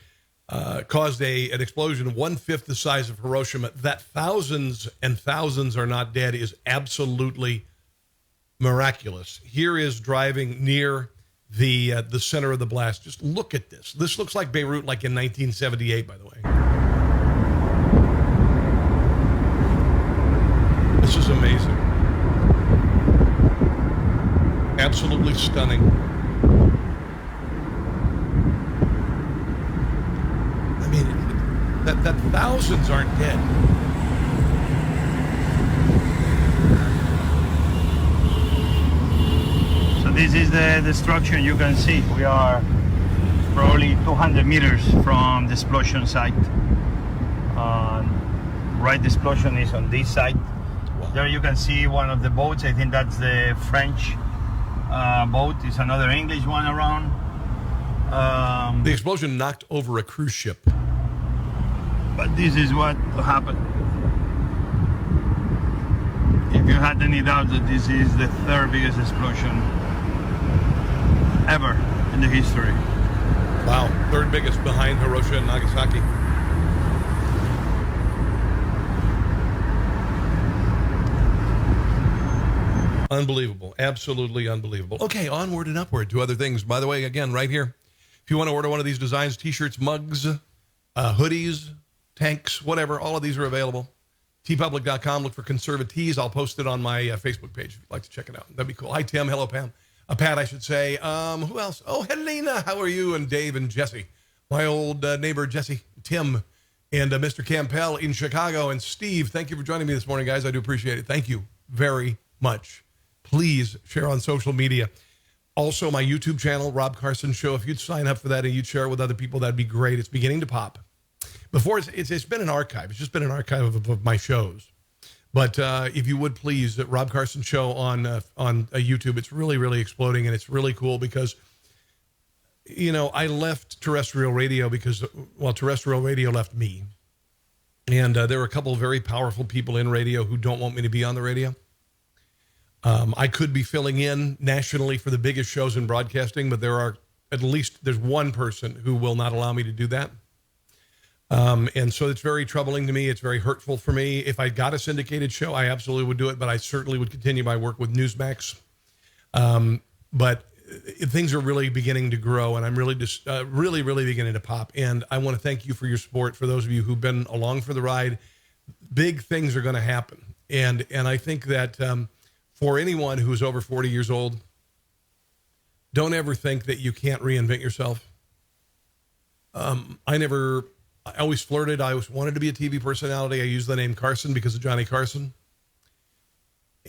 caused an explosion 1/5 the size of Hiroshima. That thousands and thousands are not dead is absolutely miraculous. Here is driving near the center of the blast. Just look at this. This looks like Beirut, like in 1978, by the way. This is amazing. Absolutely stunning. I mean, that thousands aren't dead. So this is the destruction you can see. We are probably 200 meters from the explosion site. Right, the explosion is on this side. Wow. There you can see one of the boats. I think that's the French boat. Is another English one around. The explosion knocked over a cruise ship. But this is what happened. If you had any doubt that this is the third biggest explosion ever in the history. Wow, third biggest behind Hiroshima and Nagasaki. Unbelievable. Absolutely unbelievable. Okay, onward and upward to other things. By the way, again, right here, if you want to order one of these designs, t-shirts, mugs, hoodies, tanks, whatever, all of these are available. tpublic.com, look for Conservatees. I'll post it on my Facebook page if you'd like to check it out. That'd be cool. Hi, Tim. Hello, Pam. Pat, I should say. Who else? Oh, Helena. How are you? And Dave and Jesse. My old neighbor, Jesse, Tim, and Mr. Campbell in Chicago. And Steve, thank you for joining me this morning, guys. I do appreciate it. Thank you very much. Please share on social media. Also, my YouTube channel, Rob Carson Show. If you'd sign up for that and you'd share it with other people, that'd be great. It's beginning to pop. Before, it's been an archive. It's just been an archive of my shows. But if you would please, Rob Carson Show on YouTube. It's really, really exploding, and it's really cool because, I left terrestrial radio because, terrestrial radio left me. And there were a couple of very powerful people in radio who don't want me to be on the radio. I could be filling in nationally for the biggest shows in broadcasting, but there's one person who will not allow me to do that. And so it's very troubling to me. It's very hurtful for me. If I got a syndicated show, I absolutely would do it, but I certainly would continue my work with Newsmax. But things are really beginning to grow, and I'm really just really, really beginning to pop. And I want to thank you for your support. For those of you who've been along for the ride, big things are going to happen. And I think that for anyone who's over 40 years old, don't ever think that you can't reinvent yourself. I always flirted. I always wanted to be a TV personality. I used the name Carson because of Johnny Carson.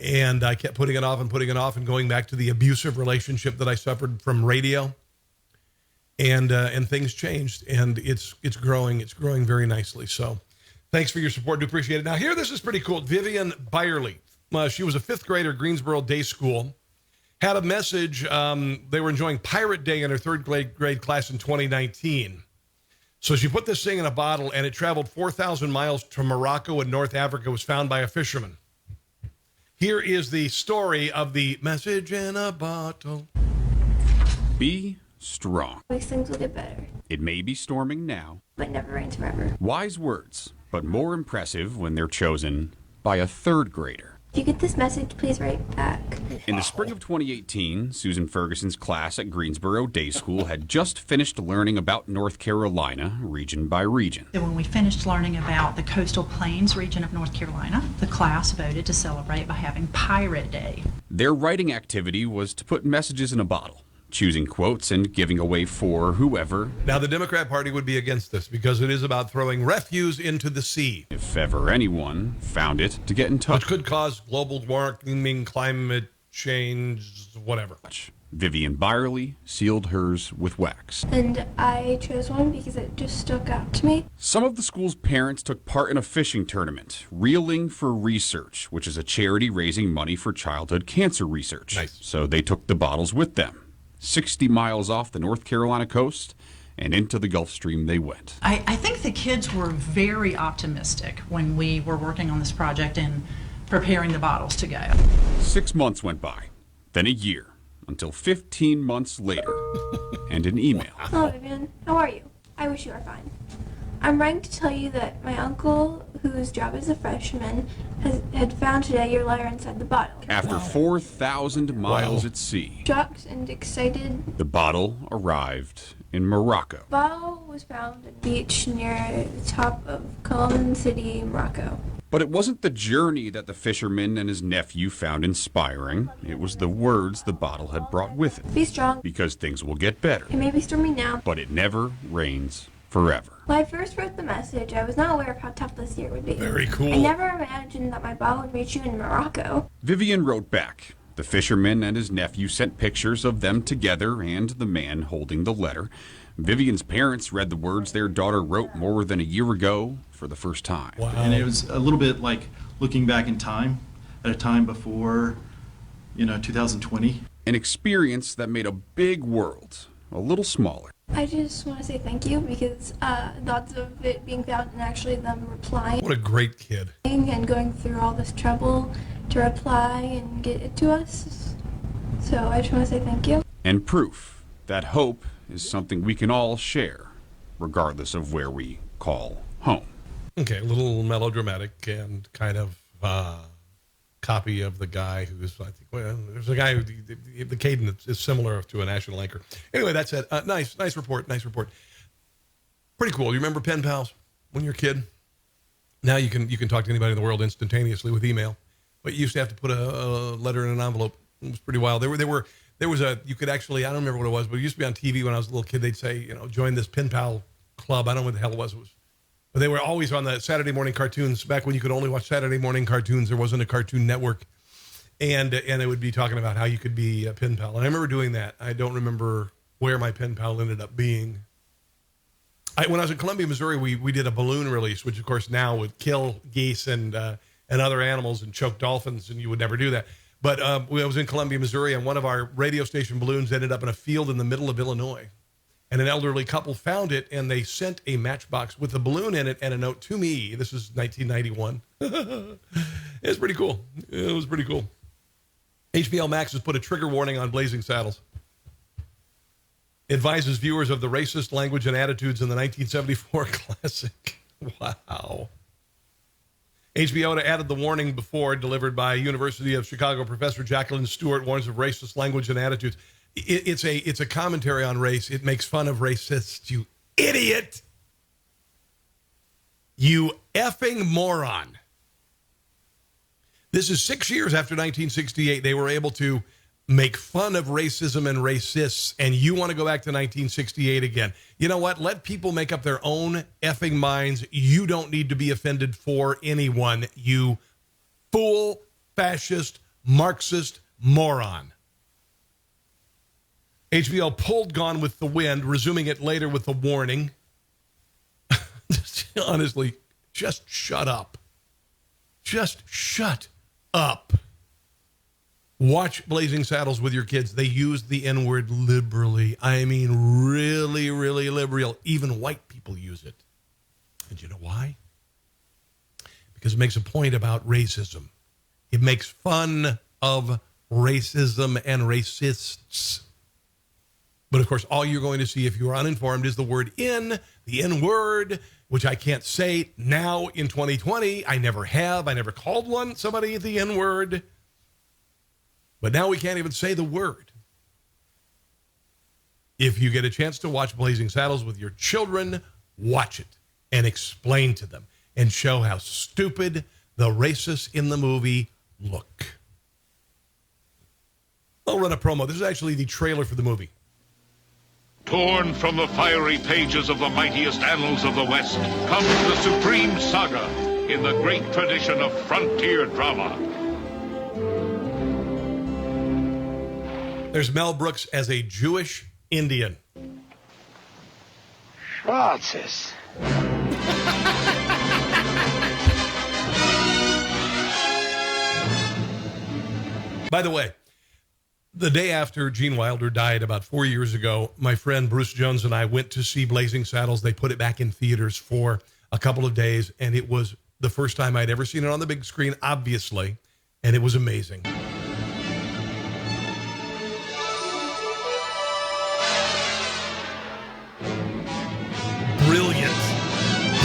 And I kept putting it off and going back to the abusive relationship that I suffered from radio. And things changed, and it's growing. It's growing very nicely. So thanks for your support. Do appreciate it. Now here, this is pretty cool. Vivian Byerly. She was a fifth grader at Greensboro Day School. Had a message. They were enjoying Pirate Day in her third grade class in 2019. So she put this thing in a bottle, and it traveled 4,000 miles to Morocco in North Africa. It was found by a fisherman. Here is the story of the message in a bottle. Be strong. These things will get better. It may be storming now, But never rains forever. Wise words, but more impressive when they're chosen by a third grader. If you get this message, please write back. In the spring of 2018, Susan Ferguson's class at Greensboro Day School had just finished learning about North Carolina, region by region. So when we finished learning about the coastal plains region of North Carolina, the class voted to celebrate by having Pirate Day. Their writing activity was to put messages in a bottle, choosing quotes and giving away for whoever. Now, the Democrat Party would be against this because it is about throwing refuse into the sea. If ever anyone found it, to get in touch. Which could cause global warming, climate change, whatever. Vivian Byerly sealed hers with wax. And I chose one because it just stuck out to me. Some of the school's parents took part in a fishing tournament, Reeling for Research, which is a charity raising money for childhood cancer research. Nice. So they took the bottles with them. 60 miles off the North Carolina coast and into the Gulf Stream they went. I think the kids were very optimistic when we were working on this project and preparing the bottles to go. 6 months went by, then a year, until 15 months later, and an email. Hello, Vivian. How are you? I wish you are fine. I'm writing to tell you that my uncle, whose job is a freshman, had found today your letter inside the bottle. After 4,000 miles at sea, Shocked and excited, the bottle arrived in Morocco. the bottle was found at a beach near the top of Kamala City, Morocco. But it wasn't the journey that the fisherman and his nephew found inspiring. It was the words the bottle had brought with it. Be strong. Because things will get better. It may be stormy now, But it never rains forever. when I first wrote the message, I was not aware of how tough this year would be. Very cool. I never imagined that my bottle would reach you in Morocco. Vivian wrote back. The fisherman and his nephew sent pictures of them together and the man holding the letter. Vivian's parents read the words their daughter wrote more than a year ago for the first time. Wow. And it was a little bit like looking back in time, at a time before, 2020. An experience that made a big world a little smaller. I just want to say thank you because thoughts of it being found and actually them replying. What a great kid. And going through all this trouble to reply and get it to us. So I just want to say thank you. And proof that hope is something we can all share, regardless of where we call home. Okay, a little melodramatic and kind of copy of the guy who's, I think, well, there's a guy who, the cadence is similar to a national anchor. Anyway, that's it. Nice report. Pretty cool. You remember pen pals when you're a kid? Now you can talk to anybody in the world instantaneously with email, but you used to have to put a letter in an envelope. It was pretty wild. There was you could actually, I don't remember what it was, but it used to be on TV when I was a little kid. They'd say, join this pen pal club. I don't know what the hell it was. But they were always on the Saturday morning cartoons. Back when you could only watch Saturday morning cartoons, there wasn't a Cartoon Network. And it would be talking about how you could be a pen pal. And I remember doing that. I don't remember where my pen pal ended up being. When I was in Columbia, Missouri, we did a balloon release, which, of course, now would kill geese and other animals and choke dolphins, and you would never do that. But I was in Columbia, Missouri, and one of our radio station balloons ended up in a field in the middle of Illinois. And an elderly couple found it, and they sent a matchbox with a balloon in it and a note to me. This is 1991. It's pretty cool. It was pretty cool. HBO Max has put a trigger warning on Blazing Saddles. Advises viewers of the racist language and attitudes in the 1974 classic. Wow. HBO added the warning before, delivered by University of Chicago professor Jacqueline Stewart, warns of racist language and attitudes. It's a commentary on race. It makes fun of racists, you idiot. You effing moron. This is 6 years after 1968. They were able to make fun of racism and racists, and you want to go back to 1968 again. You know what? Let people make up their own effing minds. You don't need to be offended for anyone, you fool, fascist, Marxist moron. HBO pulled Gone with the Wind, resuming it later with a warning. Honestly, just shut up. Just shut up. Watch Blazing Saddles with your kids. They use the N-word liberally. I mean, really, really liberal. Even white people use it. And you know why? Because it makes a point about racism. It makes fun of racism and racists. But, of course, all you're going to see if you're uninformed is the word in, the N-word, which I can't say now in 2020. I never have. I never called somebody the N-word. But now we can't even say the word. If you get a chance to watch Blazing Saddles with your children, watch it and explain to them and show how stupid the racists in the movie look. I'll run a promo. This is actually the trailer for the movie. Torn from the fiery pages of the mightiest annals of the West comes the supreme saga in the great tradition of frontier drama. There's Mel Brooks as a Jewish Indian. Schwarzes. By the way, the day after Gene Wilder died about 4 years ago, my friend Bruce Jones and I went to see Blazing Saddles. They put it back in theaters for a couple of days, and it was the first time I'd ever seen it on the big screen, obviously, and it was amazing.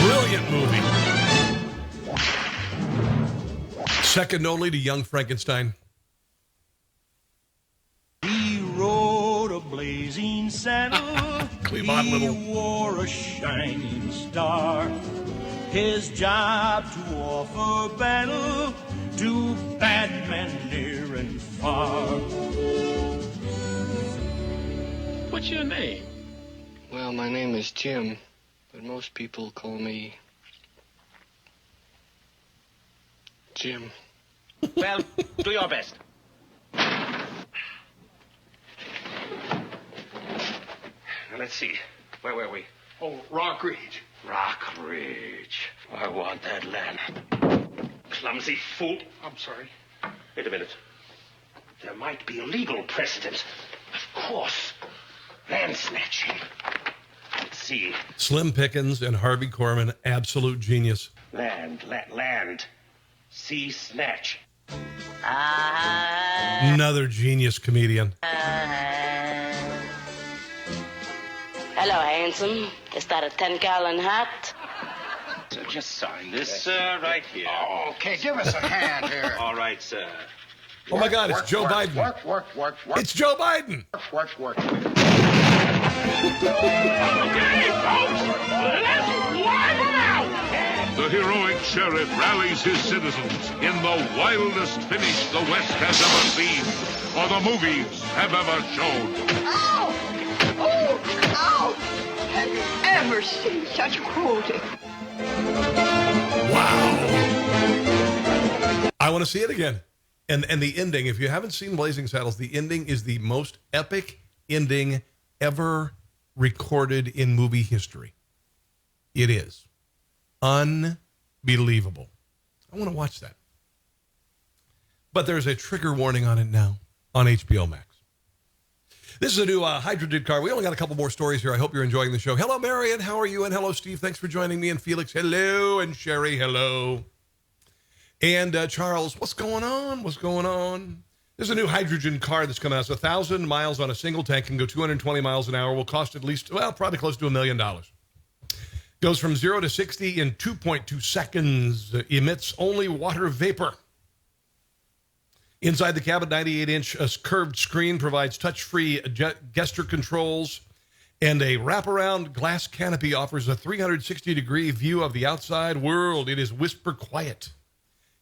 Brilliant movie. Second only to Young Frankenstein. He rode a blazing saddle. He wore a shining star. His job to offer battle to bad men near and far. What's your name? Well, my name is Jim, but most people call me Jim. Well, do your best. Now, let's see. Where were we? Oh, Rock Ridge. Rock Ridge. I want that land. Clumsy fool. I'm sorry. Wait a minute. There might be a legal precedent. Of course. Land snatching. Let's see. Slim Pickens and Harvey Korman, absolute genius. Land. Sea snatch. Another genius comedian. Hello, handsome. Is that a 10-gallon hat? So just sign this right here. Oh, okay, give us a hand here. All right, sir. Oh, my God, it's Joe Biden. Work. It's Joe Biden. Work. Okay, folks, let's wipe them out. The heroic sheriff rallies his citizens in the wildest finish the West has ever seen, or the movies have ever shown. Ow! Oh, ow! Have you ever seen such cruelty? Wow. I want to see it again. And the ending, if you haven't seen Blazing Saddles, the ending is the most epic ending ever recorded in movie history. It is. Unbelievable. I want to watch that. But there's a trigger warning on it now on HBO Max. This is a new hydrogen car. We only got a couple more stories here. I hope you're enjoying the show. Hello, Marion. How are you? And hello, Steve. Thanks for joining me. And Felix, hello. And Sherry, hello. And Charles, what's going on? There's a new hydrogen car that's coming out. It's 1,000 miles on a single tank, can go 220 miles an hour, will cost at least, probably close to $1 million. Goes from 0 to 60 in 2.2 seconds. Emits only water vapor. Inside the cabin, 98-inch curved screen provides touch-free gesture controls, and a wraparound glass canopy offers a 360-degree view of the outside world. It is whisper quiet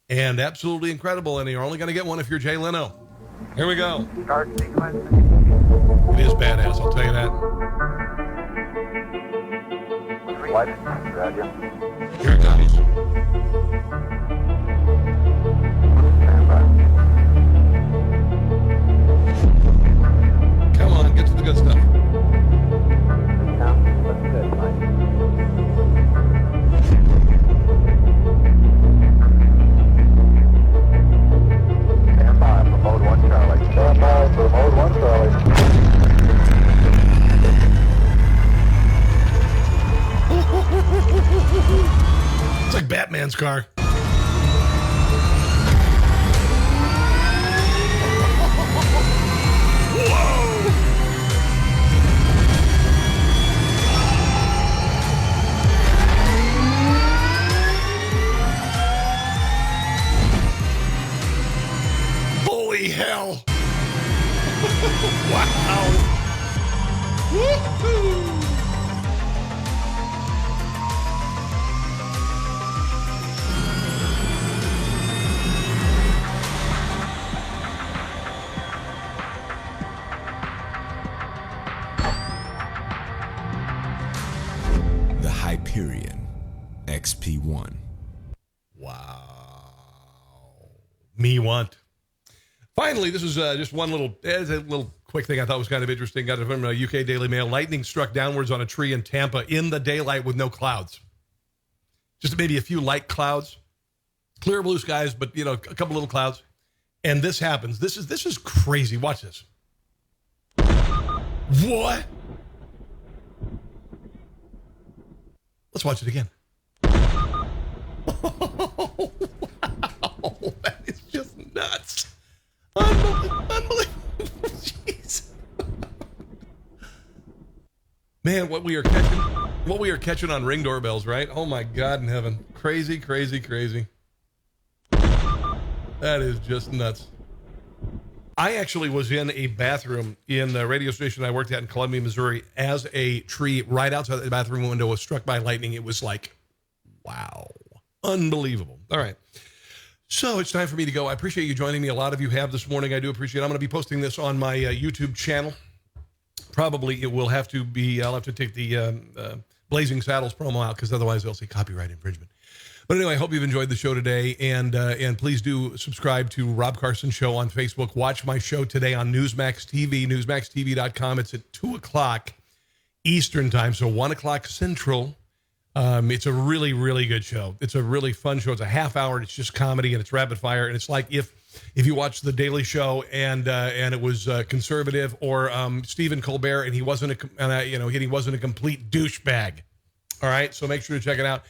and absolutely incredible, and you're only going to get one if you're Jay Leno. Here we go. Start sequence. It is badass, I'll tell you that. Here it comes. Come on, get to the good stuff. Stand by for mode 1 Charlie. Dance car. Holy hell. Wow. Woo-hoo. The Hyperion XP1. Wow. Me want. Finally, this is just one little quick thing I thought was kind of interesting. Got it from UK Daily Mail. Lightning struck downwards on a tree in Tampa in the daylight with no clouds. Just maybe a few light clouds. Clear blue skies, but, a couple little clouds. And this happens. This is crazy. Watch this. What? Let's watch it again. Oh, wow. That is just nuts. Unbelievable. Jeez. Man, what we are catching on Ring doorbells, right? Oh my God in heaven. Crazy, crazy, crazy. That is just nuts. I actually was in a bathroom in the radio station I worked at in Columbia, Missouri, as a tree right outside the bathroom window was struck by lightning. It was like, wow. Unbelievable. All right. So it's time for me to go. I appreciate you joining me. A lot of you have this morning. I do appreciate it. I'm going to be posting this on my YouTube channel. Probably it will have to be, I'll have to take the Blazing Saddles promo out because otherwise they'll say copyright infringement. But anyway, I hope you've enjoyed the show today. And please do subscribe to Rob Carson Show on Facebook. Watch my show today on Newsmax TV, newsmaxtv.com. It's at 2 o'clock Eastern time, so 1 o'clock Central. It's a really, really good show. It's a really fun show. It's a half hour. It's just comedy and it's rapid fire. And it's like if you watch The Daily Show and it was conservative or Stephen Colbert and he wasn't he wasn't a complete douchebag. All right, so make sure to check it out.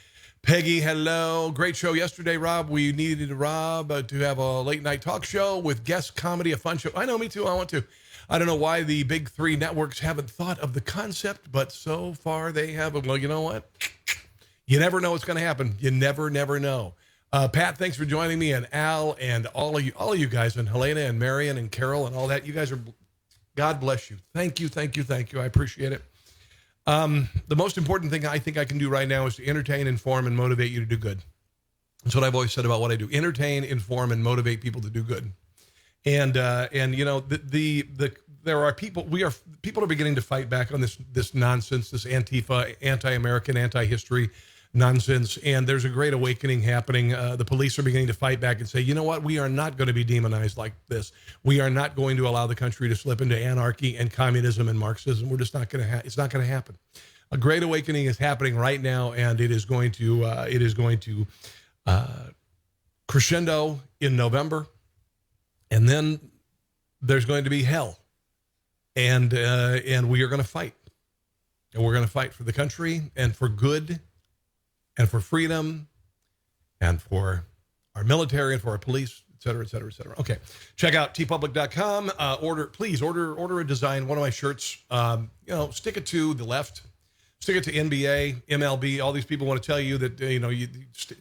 Peggy, hello. Great show yesterday, Rob. We needed Rob to have a late night talk show with guest comedy, a fun show. I know, me too. I want to. I don't know why the big three networks haven't thought of the concept, but so far they haven't. Well, you know what? You never know what's going to happen. You never know. Pat, thanks for joining me, and Al, and all of you guys, and Helena, and Marion, and Carol, and all that. You guys are, God bless you. Thank you. I appreciate it. The most important thing I think I can do right now is to entertain, inform, and motivate you to do good. That's what I've always said about what I do. Entertain, inform, and motivate people to do good. And there are people, people are beginning to fight back on this nonsense, this Antifa, anti-American, anti-history nonsense. And there's a great awakening happening. The police are beginning to fight back and say, you know what? We are not going to be demonized like this. We are not going to allow the country to slip into anarchy and communism and Marxism. We're just not going to, it's not going to happen. A great awakening is happening right now. And it is going to crescendo in November. And then there's going to be hell. And we are going to fight. And we're going to fight for the country and for good and for freedom and for our military and for our police, et cetera, et cetera, et cetera. Okay. Check out tpublic.com. Please order a design, one of my shirts. Stick it to the left. Stick it to NBA, MLB. All these people want to tell you that, you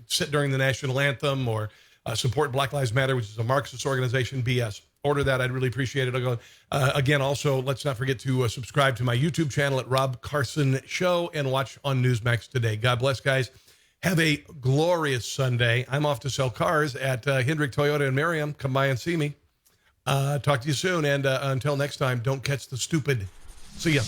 sit during the national anthem or support Black Lives Matter, which is a Marxist organization. BS. Order that. I'd really appreciate it. I'll go. Again, also, let's not forget to subscribe to my YouTube channel at Rob Carson Show and watch on Newsmax today. God bless, guys. Have a glorious Sunday. I'm off to sell cars at Hendrick Toyota in Merriam. Come by and see me. Talk to you soon. And until next time, don't catch the stupid. See ya.